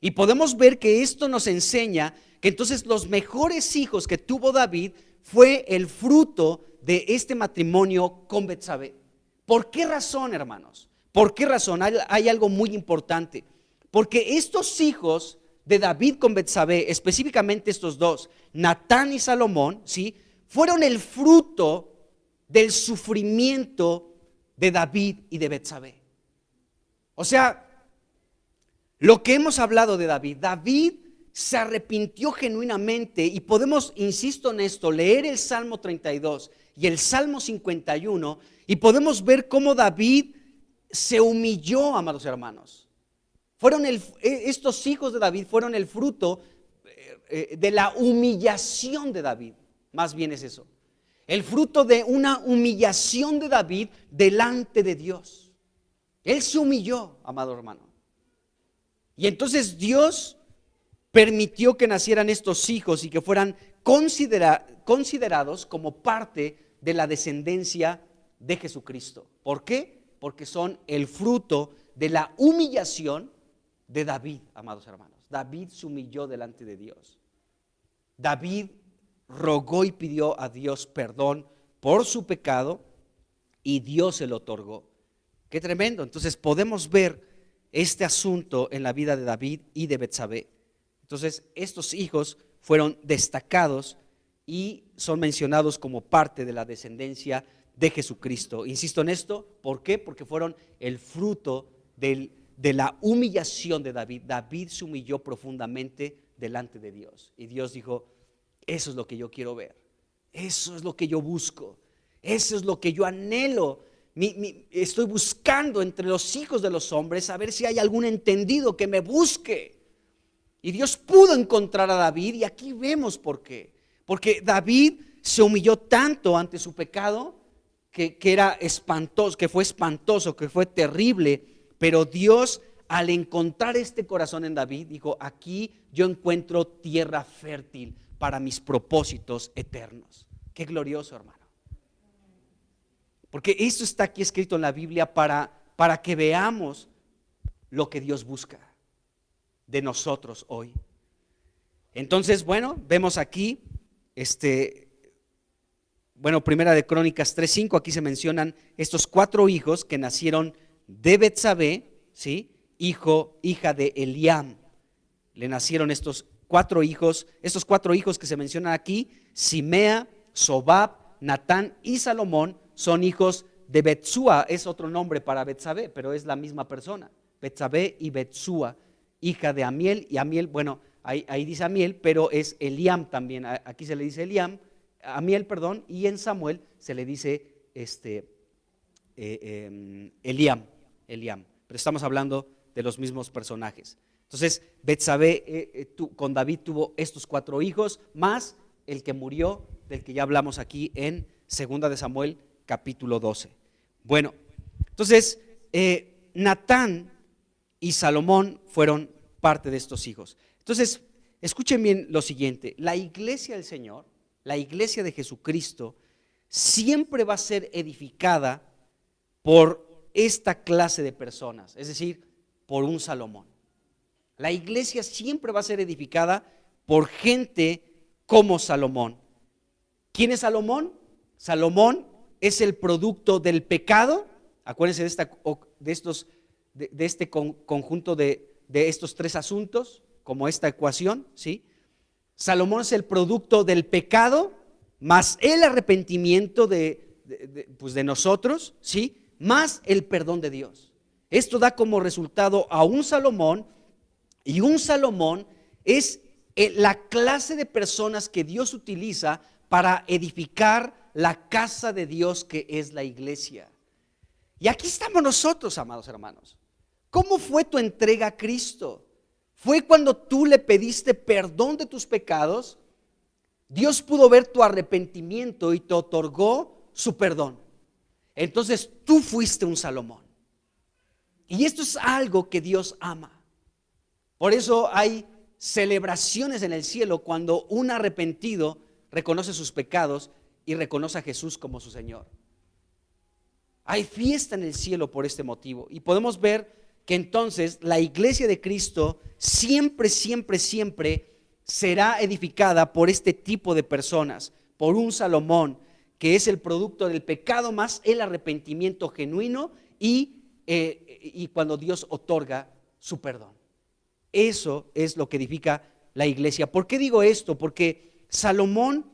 Y podemos ver que esto nos enseña que entonces los mejores hijos que tuvo David fue el fruto de este matrimonio con Betsabé. ¿Por qué razón, hermanos? ¿Por qué razón? Hay algo muy importante. Porque estos hijos de David con Betsabé, específicamente estos 2, Natán y Salomón, ¿sí?, fueron el fruto del sufrimiento de David y de Betsabé. O sea, lo que hemos hablado de David se arrepintió genuinamente, y podemos, insisto en esto, leer el Salmo 32 y el Salmo 51 y podemos ver cómo David se humilló, amados hermanos. Estos hijos de David fueron el fruto de la humillación de David, más bien es eso. El fruto de una humillación de David delante de Dios. Él se humilló, amado hermano. Y entonces Dios permitió que nacieran estos hijos y que fueran considerados como parte de la descendencia de Jesucristo. ¿Por qué? Porque son el fruto de la humillación de David, amados hermanos. David se humilló delante de Dios. David rogó y pidió a Dios perdón por su pecado, y Dios se lo otorgó. Qué tremendo. Entonces podemos ver este asunto en la vida de David y de Betsabé. Entonces estos hijos fueron destacados y son mencionados como parte de la descendencia de Jesucristo. Insisto en esto, ¿por qué? Porque fueron el fruto de la humillación de David. David se humilló profundamente delante de Dios. Y Dios dijo, eso es lo que yo quiero ver, eso es lo que yo busco, eso es lo que yo anhelo. Estoy buscando entre los hijos de los hombres a ver si hay algún entendido que me busque. Y Dios pudo encontrar a David, y aquí vemos por qué. Porque David se humilló tanto ante su pecado que era espantoso, que fue espantoso, que fue terrible. Pero Dios, al encontrar este corazón en David, dijo, aquí yo encuentro tierra fértil para mis propósitos eternos. Qué glorioso, hermano. Porque esto está aquí escrito en la Biblia para que veamos lo que Dios busca de nosotros hoy. Entonces, bueno, vemos aquí, Primera de Crónicas 3:5, aquí se mencionan estos 4 hijos que nacieron de Betsabé, ¿sí? Hija de Eliam. Le nacieron estos 4 hijos que se mencionan aquí, Simea, Sobab, Natán y Salomón, son hijos de Betsúa. Es otro nombre para Betsabé, pero es la misma persona. Betsabé y Betsúa, hija de Amiel. Y Amiel, bueno, ahí dice Amiel, pero es Eliam también. Aquí se le dice Amiel, perdón, y en Samuel se le dice Eliam. Pero estamos hablando de los mismos personajes. Entonces, Betsabé con David tuvo estos 4 hijos, más el que murió, del que ya hablamos aquí en 2 de Samuel, capítulo 12. Bueno, entonces, Natán y Salomón fueron parte de estos hijos. Entonces, escuchen bien lo siguiente: la iglesia del Señor, la iglesia de Jesucristo, siempre va a ser edificada por esta clase de personas, es decir, por un Salomón. La iglesia siempre va a ser edificada por gente como Salomón. ¿Quién es Salomón? Salomón es el producto del pecado. Acuérdense de este conjunto de estos 3 asuntos, como esta ecuación, ¿sí? Salomón es el producto del pecado, más el arrepentimiento de nosotros, ¿sí? Más el perdón de Dios. Esto da como resultado a un Salomón, y un Salomón es la clase de personas que Dios utiliza para edificar la casa de Dios, que es la iglesia. Y aquí estamos nosotros, amados hermanos. ¿Cómo fue tu entrega a Cristo? ¿Fue cuando tú le pediste perdón de tus pecados? Dios pudo ver tu arrepentimiento y te otorgó su perdón. Entonces tú fuiste un Salomón. Y esto es algo que Dios ama. Por eso hay celebraciones en el cielo cuando un arrepentido reconoce sus pecados y reconoce a Jesús como su Señor. Hay fiesta en el cielo por este motivo. Y podemos ver que entonces la iglesia de Cristo siempre será edificada por este tipo de personas, por un Salomón, que es el producto del pecado más el arrepentimiento genuino y cuando Dios otorga su perdón. Eso es lo que edifica la iglesia. ¿Por qué digo esto? Porque Salomón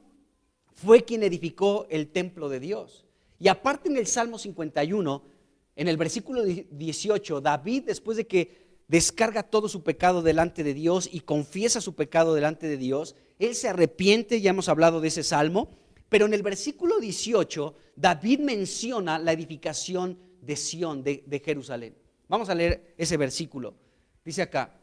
fue quien edificó el templo de Dios. Y aparte, en el Salmo 51, en el versículo 18, David, después de que descarga todo su pecado delante de Dios y confiesa su pecado delante de Dios, él se arrepiente. Ya hemos hablado de ese salmo, pero en el versículo 18 David menciona la edificación de Sión, de Jerusalén. Vamos a leer ese versículo. Dice acá,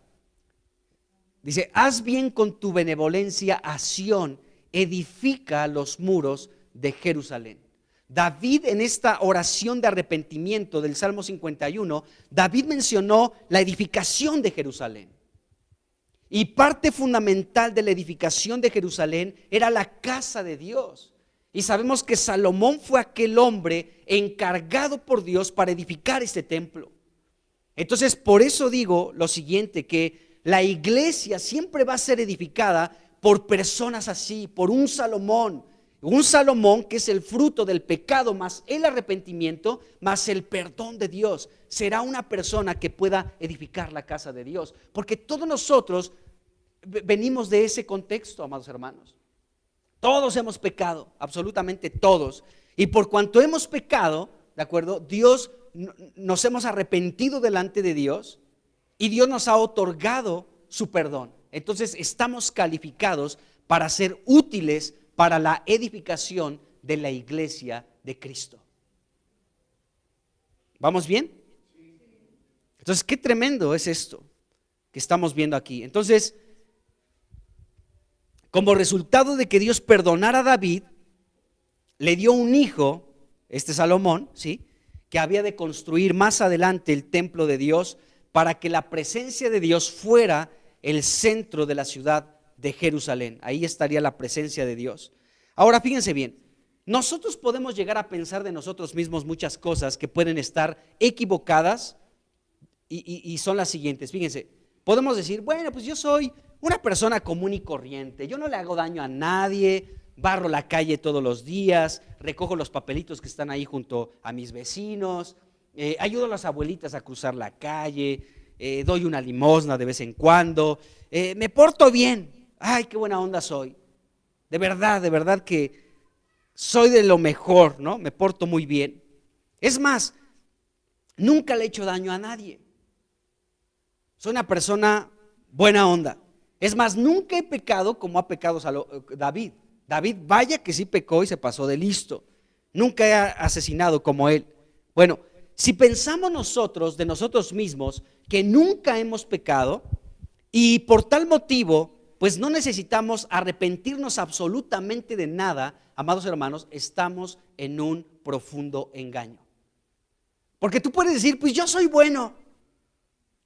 dice: haz bien con tu benevolencia a Sión, edifica los muros de Jerusalén. David, en esta oración de arrepentimiento del Salmo 51, David mencionó la edificación de Jerusalén. Y parte fundamental de la edificación de Jerusalén era la casa de Dios. Y sabemos que Salomón fue aquel hombre encargado por Dios para edificar este templo. Entonces, por eso digo lo siguiente, que la iglesia siempre va a ser edificada por personas así, por un Salomón que es el fruto del pecado más el arrepentimiento más el perdón de Dios. Será una persona que pueda edificar la casa de Dios, porque todos nosotros venimos de ese contexto, amados hermanos. Todos hemos pecado, absolutamente todos, y por cuanto hemos pecado, ¿de acuerdo? Dios, nos hemos arrepentido delante de Dios y Dios nos ha otorgado su perdón. entonces estamos calificados para ser útiles para la edificación de la iglesia de Cristo. ¿Vamos bien? Entonces, qué tremendo es esto que estamos viendo aquí. Entonces, como resultado de que Dios perdonara a David, le dio un hijo, Salomón, ¿sí?, que había de construir más adelante el templo de Dios para que la presencia de Dios fuera el centro de la ciudad de Jerusalén. Ahí estaría la presencia de Dios. Ahora, fíjense bien, nosotros podemos llegar a pensar de nosotros mismos muchas cosas que pueden estar equivocadas y son las siguientes. Fíjense, podemos decir, bueno, pues yo soy una persona común y corriente, yo no le hago daño a nadie, barro la calle todos los días, recojo los papelitos que están ahí junto a mis vecinos, ayudo a las abuelitas a cruzar la calle, doy una limosna de vez en cuando, me porto bien, ay, qué buena onda soy, de verdad que soy de lo mejor, ¿no? Me porto muy bien. Es más, nunca le he hecho daño a nadie, soy una persona buena onda. Es más, nunca he pecado como ha pecado David. David, vaya que sí pecó y se pasó de listo. Nunca he asesinado como él. Bueno, si pensamos nosotros de nosotros mismos que nunca hemos pecado y por tal motivo, pues no necesitamos arrepentirnos absolutamente de nada, amados hermanos, estamos en un profundo engaño. Porque tú puedes decir, pues yo soy bueno,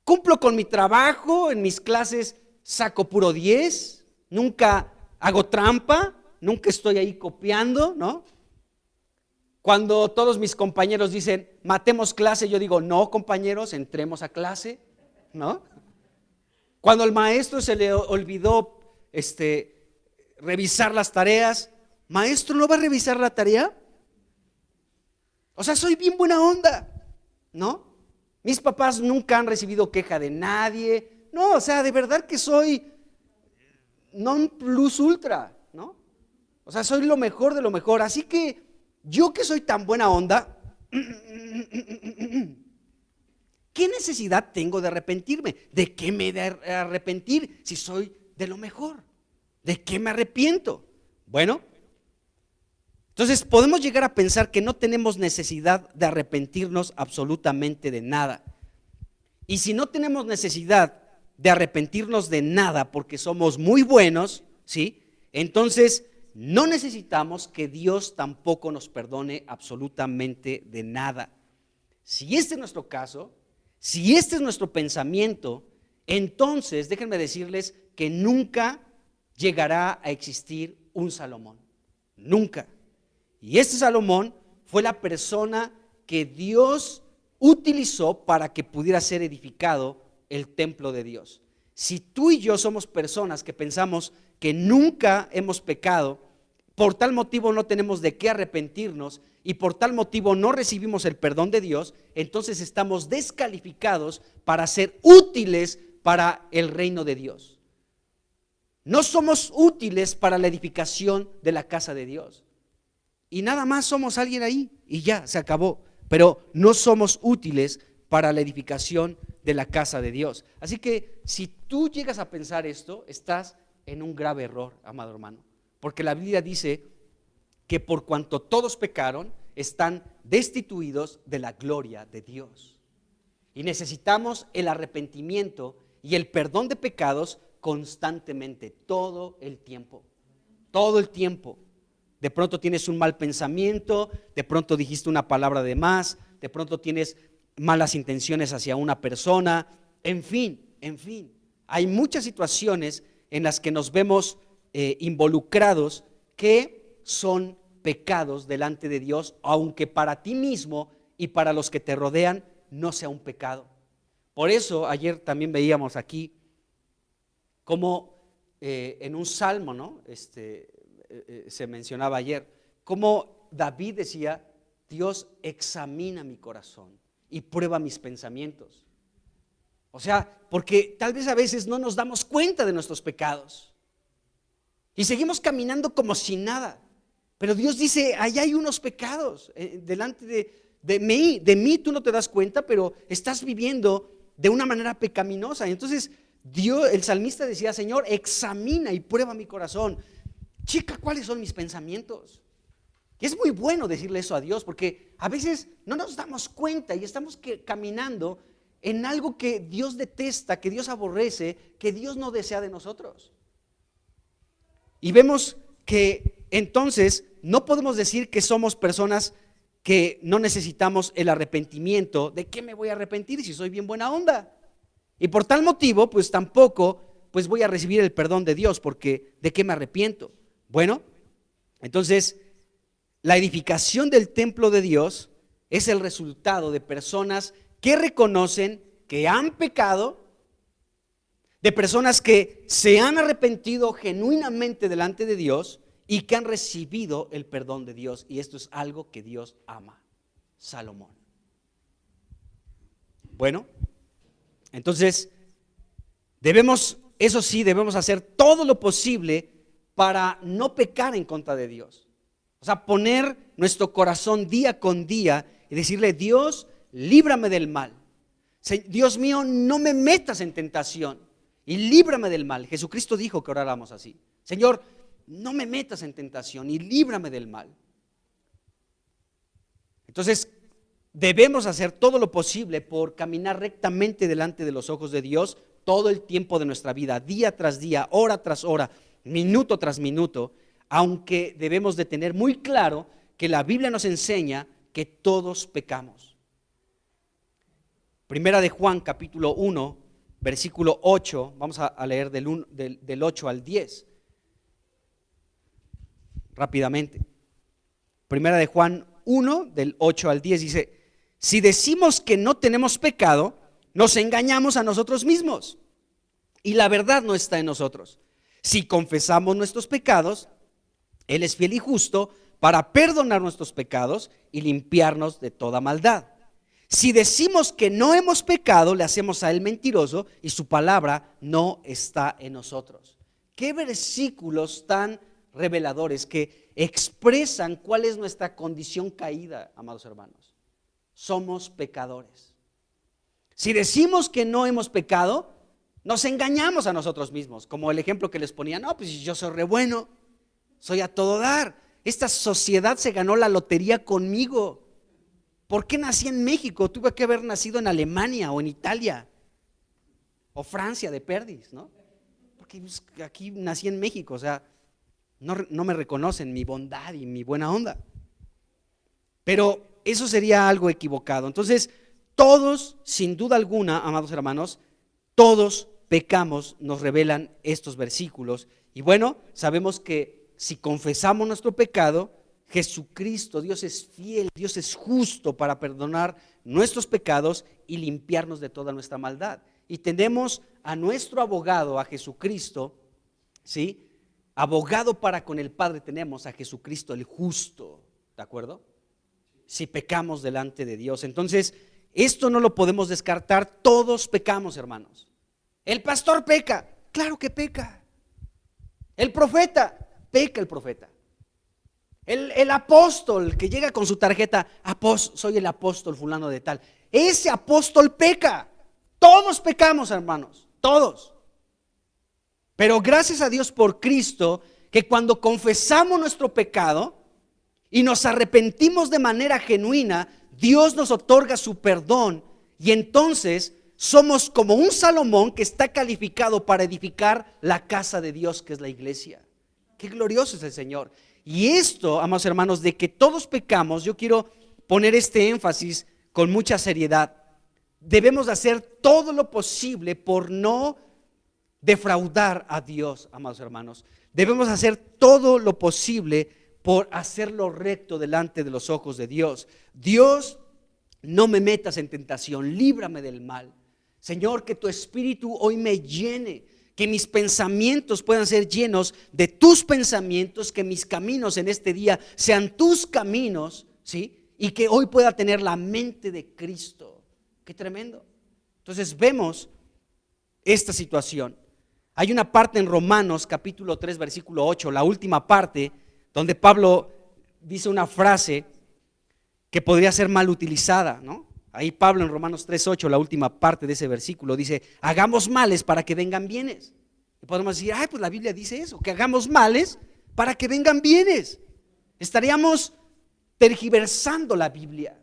cumplo con mi trabajo, en mis clases saco puro 10, nunca hago trampa, nunca estoy ahí copiando, ¿no? Cuando todos mis compañeros dicen, matemos clase, yo digo, no, compañeros, entremos a clase, ¿no? Cuando al maestro se le olvidó revisar las tareas, maestro, ¿no va a revisar la tarea? O sea, soy bien buena onda, ¿no? Mis papás nunca han recibido queja de nadie, no, o sea, de verdad que soy non plus ultra, ¿no? O sea, soy lo mejor de lo mejor. Así que yo que soy tan buena onda, ¿qué necesidad tengo de arrepentirme? ¿De qué me he de arrepentir si soy de lo mejor? ¿De qué me arrepiento? Bueno, entonces podemos llegar a pensar que no tenemos necesidad de arrepentirnos absolutamente de nada. Y si no tenemos necesidad de arrepentirnos de nada porque somos muy buenos, ¿sí?, entonces no necesitamos que Dios tampoco nos perdone absolutamente de nada. Si este es nuestro caso, si este es nuestro pensamiento, entonces déjenme decirles que nunca llegará a existir un Salomón, nunca. Y este Salomón fue la persona que Dios utilizó para que pudiera ser edificado el templo de Dios. Si tú y yo somos personas que pensamos que nunca hemos pecado, por tal motivo no tenemos de qué arrepentirnos y por tal motivo no recibimos el perdón de Dios, entonces estamos descalificados para ser útiles para el reino de Dios. No somos útiles para la edificación de la casa de Dios. Y nada más somos alguien ahí y ya, se acabó. Pero no somos útiles para la edificación de la casa de Dios. Así que si tú llegas a pensar esto, estás en un grave error, amado hermano. Porque la Biblia dice que por cuanto todos pecaron, están destituidos de la gloria de Dios. Y necesitamos el arrepentimiento y el perdón de pecados constantemente, todo el tiempo. Todo el tiempo. De pronto tienes un mal pensamiento, de pronto dijiste una palabra de más, de pronto tienes malas intenciones hacia una persona, en fin. Hay muchas situaciones en las que nos vemos involucrados que son pecados delante de Dios, aunque para ti mismo y para los que te rodean no sea un pecado. Por eso ayer también veíamos aquí como en un salmo, ¿no? Se mencionaba ayer, como David decía, Dios examina mi corazón y prueba mis pensamientos. O sea, porque tal vez a veces no nos damos cuenta de nuestros pecados y seguimos caminando como si nada. Pero Dios dice, allá hay unos pecados delante de mí tú no te das cuenta, pero estás viviendo de una manera pecaminosa. Entonces el salmista decía, Señor, examina y prueba mi corazón. Checa cuáles son mis pensamientos. Y es muy bueno decirle eso a Dios, porque a veces no nos damos cuenta y estamos caminando en algo que Dios detesta, que Dios aborrece, que Dios no desea de nosotros. Y vemos que entonces no podemos decir que somos personas que no necesitamos el arrepentimiento. ¿De qué me voy a arrepentir si soy bien buena onda? Y por tal motivo, pues tampoco pues voy a recibir el perdón de Dios, porque ¿de qué me arrepiento? Bueno, entonces la edificación del templo de Dios es el resultado de personas que reconocen que han pecado, de personas que se han arrepentido genuinamente delante de Dios y que han recibido el perdón de Dios. Y esto es algo que Dios ama. Salomón. Bueno, entonces debemos hacer todo lo posible para no pecar en contra de Dios. O sea, poner nuestro corazón día con día y decirle, Dios, líbrame del mal. Dios mío, no me metas en tentación y líbrame del mal. Jesucristo dijo que oráramos así. Señor, no me metas en tentación y líbrame del mal. Entonces, debemos hacer todo lo posible por caminar rectamente delante de los ojos de Dios todo el tiempo de nuestra vida, día tras día, hora tras hora, minuto tras minuto, aunque debemos de tener muy claro que la Biblia nos enseña que todos pecamos. Primera de Juan, capítulo 1, versículo 8, vamos a leer del 8 al 10, rápidamente. Primera de Juan 1, del 8 al 10, dice, si decimos que no tenemos pecado, nos engañamos a nosotros mismos y la verdad no está en nosotros. Si confesamos nuestros pecados, Él es fiel y justo para perdonar nuestros pecados y limpiarnos de toda maldad. Si decimos que no hemos pecado, le hacemos a Él mentiroso y su palabra no está en nosotros. Qué versículos tan reveladores que expresan cuál es nuestra condición caída, amados hermanos. Somos pecadores. Si decimos que no hemos pecado, nos engañamos a nosotros mismos, como el ejemplo que les ponía, no, pues yo soy re bueno, soy a todo dar, esta sociedad se ganó la lotería conmigo. ¿Por qué nací en México? Tuve que haber nacido en Alemania o en Italia o Francia de perdiz, ¿no? Porque pues, aquí nací en México, o sea, no me reconocen mi bondad y mi buena onda. Pero eso sería algo equivocado. Entonces, todos, sin duda alguna, amados hermanos, todos pecamos, nos revelan estos versículos. Y bueno, sabemos que si confesamos nuestro pecado, Jesucristo, Dios es fiel, Dios es justo para perdonar nuestros pecados y limpiarnos de toda nuestra maldad. Y tenemos a nuestro abogado, a Jesucristo, ¿sí? Abogado para con el Padre tenemos a Jesucristo el justo, ¿de acuerdo? Si pecamos delante de Dios. Entonces, esto no lo podemos descartar, todos pecamos, hermanos. El pastor peca, claro que peca. El profeta, peca el profeta. El apóstol que llega con su tarjeta, soy el apóstol fulano de tal. Ese apóstol peca. Todos pecamos, hermanos, todos. Pero gracias a Dios por Cristo, que cuando confesamos nuestro pecado y nos arrepentimos de manera genuina, Dios nos otorga su perdón y entonces somos como un Salomón que está calificado para edificar la casa de Dios, que es la iglesia. Qué glorioso es el Señor. Y esto, amados hermanos, de que todos pecamos, yo quiero poner este énfasis con mucha seriedad. Debemos hacer todo lo posible por no defraudar a Dios, amados hermanos. Debemos hacer todo lo posible por hacerlo recto delante de los ojos de Dios. Dios, no me metas en tentación, líbrame del mal. Señor, que tu espíritu hoy me llene, que mis pensamientos puedan ser llenos de tus pensamientos, que mis caminos en este día sean tus caminos, ¿sí? Y que hoy pueda tener la mente de Cristo. Qué tremendo. Entonces vemos esta situación. Hay una parte en Romanos capítulo 3 versículo 8, la última parte, donde Pablo dice una frase que podría ser mal utilizada, ¿no? Ahí Pablo en Romanos 3:8, la última parte de ese versículo, dice: hagamos males para que vengan bienes. Y podemos decir: ay, pues la Biblia dice eso, que hagamos males para que vengan bienes. Estaríamos tergiversando la Biblia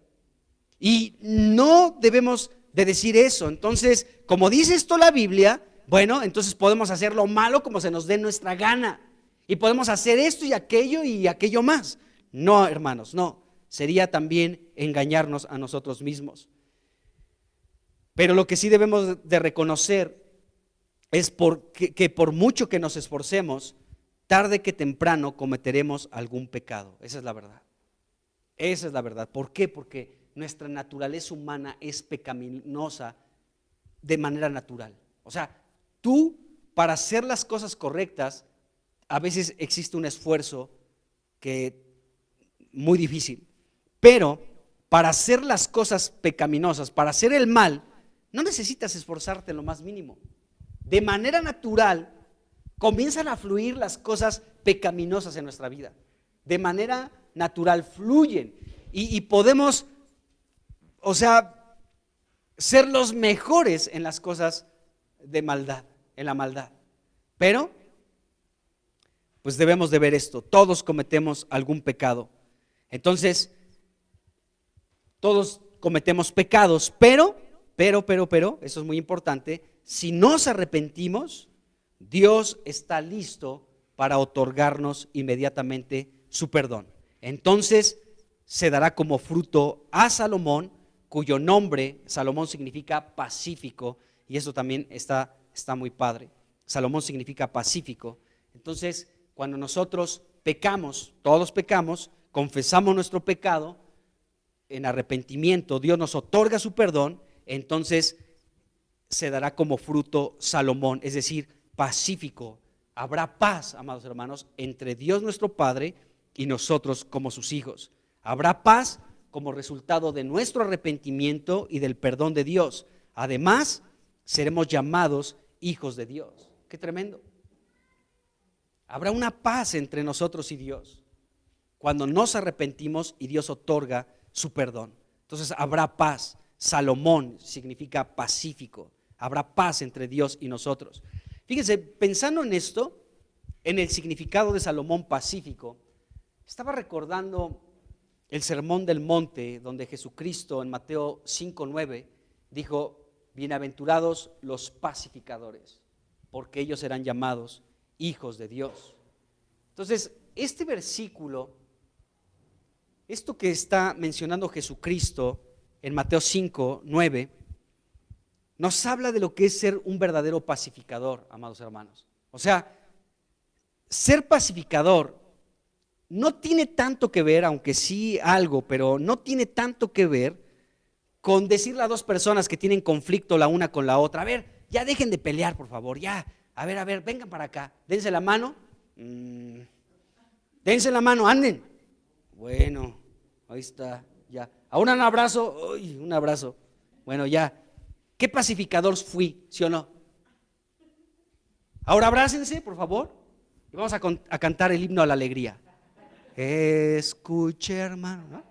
y no debemos de decir eso. Entonces, como dice esto la Biblia, bueno, entonces podemos hacer lo malo como se nos dé nuestra gana y podemos hacer esto y aquello más. No, hermanos, no. Sería también engañarnos a nosotros mismos. Pero lo que sí debemos de reconocer es que por mucho que nos esforcemos, tarde que temprano cometeremos algún pecado. Esa es la verdad. Esa es la verdad. ¿Por qué? Porque nuestra naturaleza humana es pecaminosa de manera natural. O sea, tú, para hacer las cosas correctas, a veces existe un esfuerzo que muy difícil. Pero para hacer las cosas pecaminosas, para hacer el mal, no necesitas esforzarte en lo más mínimo. De manera natural comienzan a fluir las cosas pecaminosas en nuestra vida. De manera natural fluyen y podemos, o sea, ser los mejores en las cosas de maldad, en la maldad. Pero, pues debemos de ver esto: todos cometemos algún pecado. Entonces, todos cometemos pecados, pero, eso es muy importante, si nos arrepentimos, Dios está listo para otorgarnos inmediatamente su perdón. Entonces se dará como fruto a Salomón, cuyo nombre, Salomón significa pacífico, y eso también está muy padre. Salomón significa pacífico. Entonces, cuando nosotros pecamos, todos pecamos, confesamos nuestro pecado, en arrepentimiento, Dios nos otorga su perdón, entonces se dará como fruto Salomón, es decir, pacífico. Habrá paz, amados hermanos, entre Dios nuestro Padre y nosotros como sus hijos. Habrá paz como resultado de nuestro arrepentimiento y del perdón de Dios. Además, seremos llamados hijos de Dios. ¡Qué tremendo! Habrá una paz entre nosotros y Dios cuando nos arrepentimos y Dios otorga su perdón. Entonces habrá paz. Salomón significa pacífico. Habrá paz entre Dios y nosotros. Fíjense, pensando en esto, en el significado de Salomón pacífico, estaba recordando el Sermón del Monte, donde Jesucristo en Mateo 5:9 dijo: bienaventurados los pacificadores, porque ellos serán llamados hijos de Dios. Entonces, este versículo, esto que está mencionando Jesucristo en Mateo 5:9, nos habla de lo que es ser un verdadero pacificador, amados hermanos. O sea, ser pacificador no tiene tanto que ver, aunque sí algo, pero no tiene tanto que ver con decirle a dos personas que tienen conflicto la una con la otra: a ver, ya dejen de pelear, por favor, ya, a ver, vengan para acá, dense la mano, dense la mano, anden. Bueno, ahí está, ya. Ahora un abrazo, uy, un abrazo. Bueno, ya. ¿Qué pacificador fui, sí o no? Ahora abrácense, por favor, y vamos a cantar el himno a la alegría. Escuche, hermano, ¿no?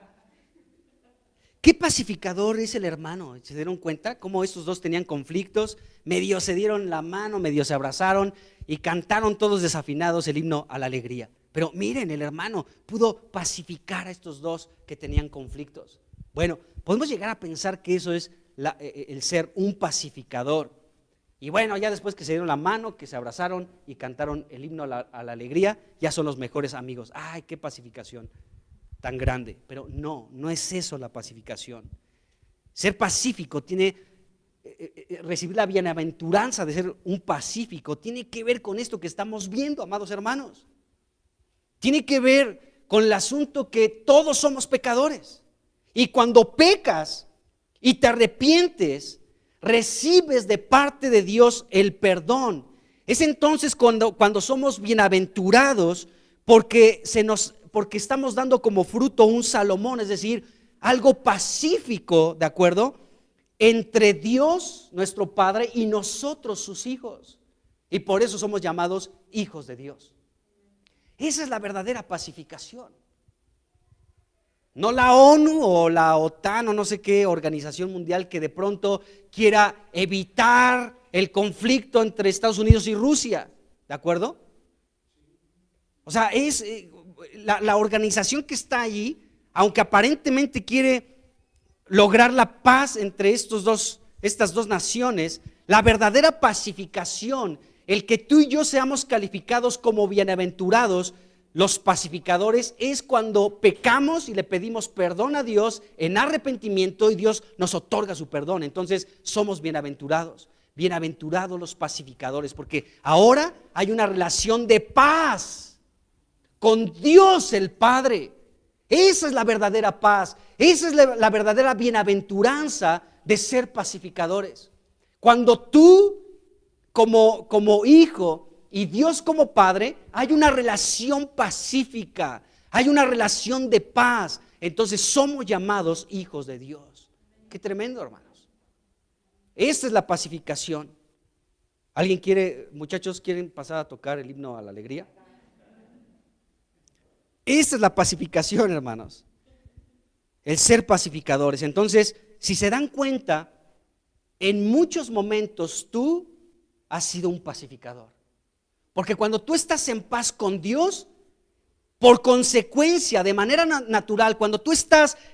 ¿Qué pacificador es el hermano? ¿Se dieron cuenta cómo estos dos tenían conflictos? Medio se dieron la mano, medio se abrazaron y cantaron todos desafinados el himno a la alegría. Pero miren, el hermano pudo pacificar a estos dos que tenían conflictos. Bueno, podemos llegar a pensar que eso es el ser un pacificador. Y bueno, ya después que se dieron la mano, que se abrazaron y cantaron el himno a la alegría, ya son los mejores amigos. ¡Ay, qué pacificación tan grande! Pero no es eso la pacificación. Ser pacífico tiene, recibir la bienaventuranza de ser un pacífico, tiene que ver con esto que estamos viendo, amados hermanos. Tiene que ver con el asunto que todos somos pecadores. Y cuando pecas y te arrepientes, recibes de parte de Dios el perdón. Es entonces cuando somos bienaventurados, porque estamos dando como fruto un Salomón, es decir, algo pacífico, ¿de acuerdo?, entre Dios, nuestro Padre, y nosotros, sus hijos. Y por eso somos llamados hijos de Dios. Esa es la verdadera pacificación. No la ONU o la OTAN o no sé qué organización mundial que de pronto quiera evitar el conflicto entre Estados Unidos y Rusia, ¿de acuerdo? O sea, es la organización que está allí, aunque aparentemente quiere lograr la paz entre estas dos naciones, la verdadera pacificación, el que tú y yo seamos calificados como bienaventurados, los pacificadores, es cuando pecamos y le pedimos perdón a Dios en arrepentimiento y Dios nos otorga su perdón. Entonces somos bienaventurados. Bienaventurados los pacificadores, porque ahora hay una relación de paz con Dios el Padre. Esa es la verdadera paz, esa es la verdadera bienaventuranza de ser pacificadores. Cuando tú como hijo y Dios como Padre, hay una relación pacífica, hay una relación de paz. Entonces somos llamados hijos de Dios. Qué tremendo, hermanos. Esta es la pacificación. ¿Alguien quiere, muchachos, quieren pasar a tocar el himno a la alegría? Esta es la pacificación, hermanos. El ser pacificadores. Entonces, si se dan cuenta, en muchos momentos tú has sido un pacificador. Porque cuando tú estás en paz con Dios, por consecuencia, de manera natural, cuando tú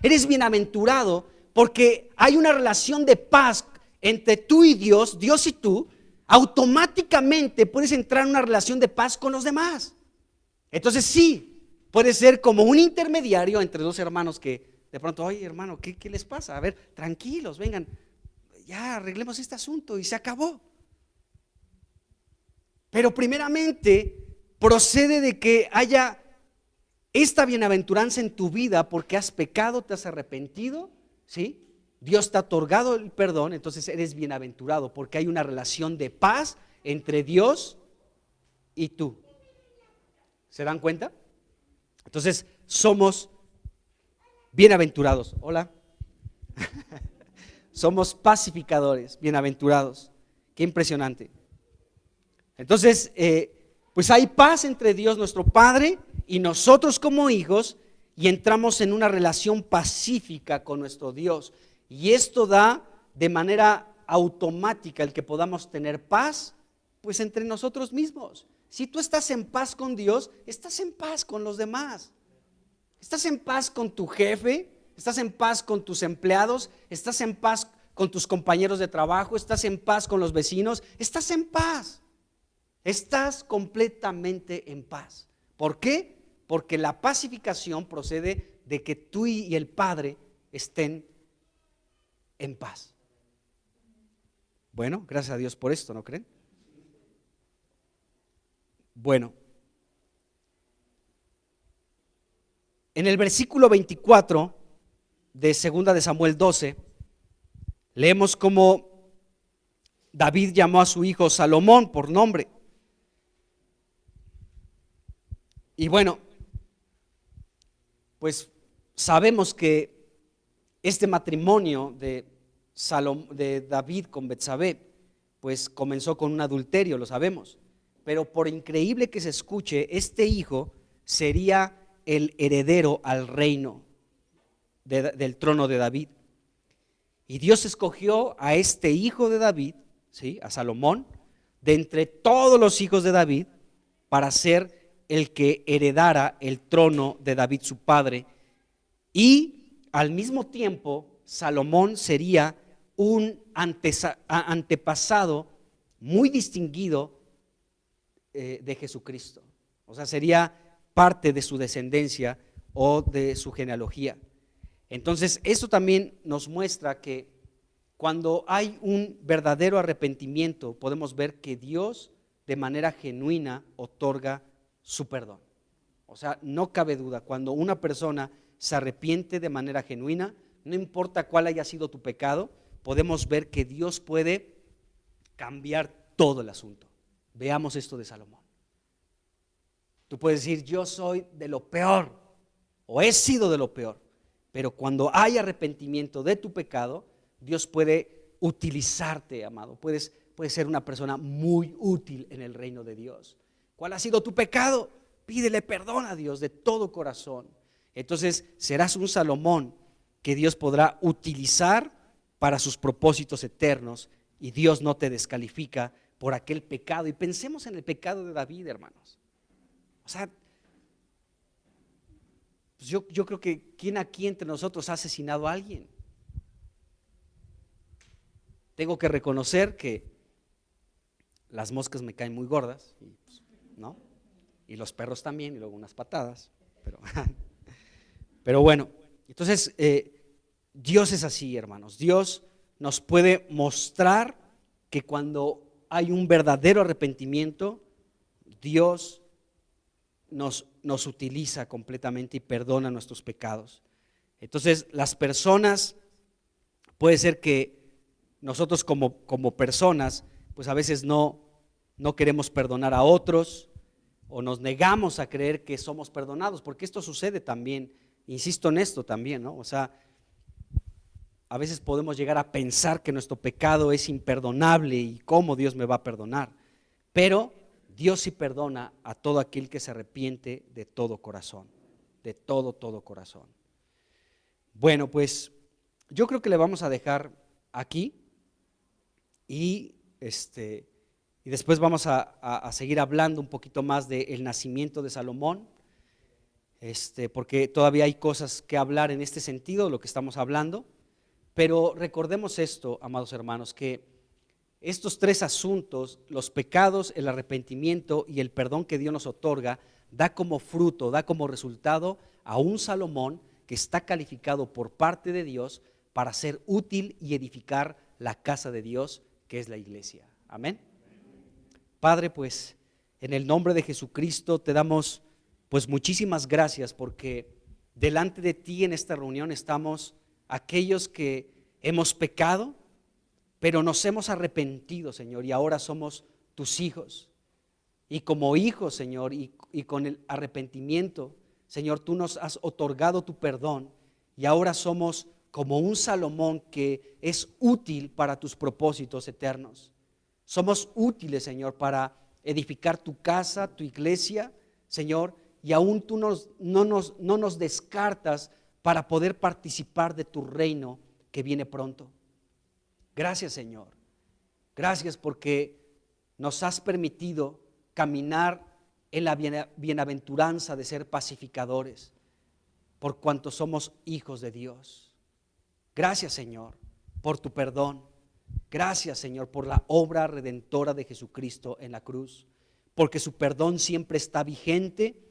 eres bienaventurado, porque hay una relación de paz entre tú y Dios, Dios y tú, automáticamente puedes entrar en una relación de paz con los demás. Entonces sí, puede ser como un intermediario entre dos hermanos que de pronto, oye hermano, ¿qué les pasa? A ver, tranquilos, vengan, ya arreglemos este asunto y se acabó. Pero primeramente procede de que haya esta bienaventuranza en tu vida porque has pecado, te has arrepentido, ¿sí? Dios te ha otorgado el perdón, entonces eres bienaventurado porque hay una relación de paz entre Dios y tú. ¿Se dan cuenta? Entonces somos bienaventurados. Hola. Somos pacificadores, bienaventurados. Qué impresionante. Entonces, pues hay paz entre Dios nuestro Padre y nosotros como hijos, y entramos en una relación pacífica con nuestro Dios. Y esto da de manera automática el que podamos tener paz, pues entre nosotros mismos. Si tú estás en paz con Dios, estás en paz con los demás. Estás en paz con tu jefe, estás en paz con tus empleados, estás en paz con tus compañeros de trabajo, estás en paz con los vecinos, estás en paz. Estás completamente en paz. ¿Por qué? Porque la pacificación procede de que tú y el Padre estén en paz. Bueno, gracias a Dios por esto, ¿no creen? Bueno, en el versículo 24 de 2 de Samuel 12, leemos cómo David llamó a su hijo Salomón por nombre. Y bueno, pues sabemos que este matrimonio de David con Betsabé, pues comenzó con un adulterio, lo sabemos. Pero por increíble que se escuche, este hijo sería el heredero al reino del trono de David. Y Dios escogió a este hijo de David, ¿sí? A Salomón, de entre todos los hijos de David, para ser el que heredara el trono de David su padre. Y al mismo tiempo Salomón sería un antepasado muy distinguido de Jesucristo. O sea, sería parte de su descendencia o de su genealogía. Entonces eso también nos muestra que cuando hay un verdadero arrepentimiento, podemos ver que Dios de manera genuina otorga su perdón. O sea, no cabe duda, cuando una persona se arrepiente de manera genuina, no importa cuál haya sido tu pecado, podemos ver que Dios puede cambiar todo el asunto. Veamos esto de Salomón. Tú puedes decir, yo soy de lo peor o he sido de lo peor, pero cuando hay arrepentimiento de tu pecado, Dios puede utilizarte, amado. Puedes ser una persona muy útil en el reino de Dios. ¿Cuál ha sido tu pecado? Pídele perdón a Dios de todo corazón. Entonces serás un Salomón que Dios podrá utilizar para sus propósitos eternos, y Dios no te descalifica por aquel pecado. Y pensemos en el pecado de David, hermanos. O sea, pues yo creo que ¿quién aquí entre nosotros ha asesinado a alguien? Tengo que reconocer que las moscas me caen muy gordas, ¿no? Y los perros también, y luego unas patadas. Pero bueno, entonces Dios es así, hermanos. Dios nos puede mostrar que cuando hay un verdadero arrepentimiento, Dios nos utiliza completamente y perdona nuestros pecados. Entonces, las personas, puede ser que nosotros como personas, pues a veces no queremos perdonar a otros, o nos negamos a creer que somos perdonados, porque esto sucede también, insisto en esto también, ¿no? O sea, a veces podemos llegar a pensar que nuestro pecado es imperdonable y cómo Dios me va a perdonar, pero Dios sí perdona a todo aquel que se arrepiente de todo corazón, de todo corazón. Bueno, pues yo creo que le vamos a dejar aquí y después vamos a seguir hablando un poquito más del nacimiento de Salomón, porque todavía hay cosas que hablar en este sentido, de lo que estamos hablando. Pero recordemos esto, amados hermanos, que estos tres asuntos, los pecados, el arrepentimiento y el perdón que Dios nos otorga, da como fruto, da como resultado a un Salomón que está calificado por parte de Dios para ser útil y edificar la casa de Dios, que es la iglesia. Amén. Padre, pues en el nombre de Jesucristo te damos pues muchísimas gracias, porque delante de ti en esta reunión estamos aquellos que hemos pecado, pero nos hemos arrepentido, Señor, y ahora somos tus hijos. Y como hijos, Señor, y con el arrepentimiento, Señor, tú nos has otorgado tu perdón, y ahora somos como un Salomón que es útil para tus propósitos eternos. Somos útiles, Señor, para edificar tu casa, tu iglesia, Señor, y aún tú no nos descartas para poder participar de tu reino que viene pronto. Gracias, Señor. Gracias porque nos has permitido caminar en la bienaventuranza de ser pacificadores, por cuanto somos hijos de Dios. Gracias, Señor, por tu perdón. Gracias, Señor, por la obra redentora de Jesucristo en la cruz, porque su perdón siempre está vigente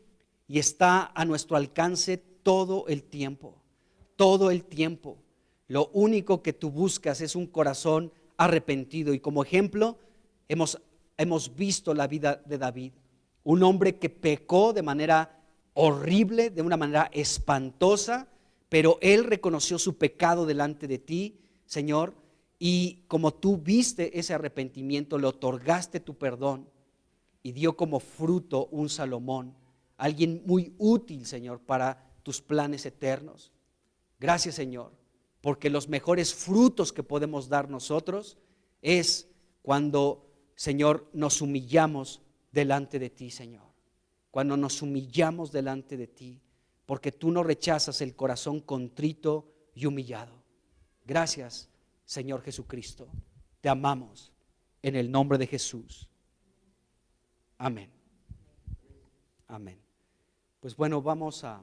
y está a nuestro alcance todo el tiempo, todo el tiempo. Lo único que tú buscas es un corazón arrepentido, y como ejemplo hemos visto la vida de David, un hombre que pecó de manera horrible, de una manera espantosa, pero él reconoció su pecado delante de ti, Señor, y como tú viste ese arrepentimiento, le otorgaste tu perdón y dio como fruto un Salomón, alguien muy útil, Señor, para tus planes eternos. Gracias, Señor, porque los mejores frutos que podemos dar nosotros es cuando, Señor, nos humillamos delante de ti, Señor. Cuando nos humillamos delante de ti, porque tú no rechazas el corazón contrito y humillado. Gracias, Señor Jesucristo. Te amamos en el nombre de Jesús. Amén. Amén. Pues bueno, vamos a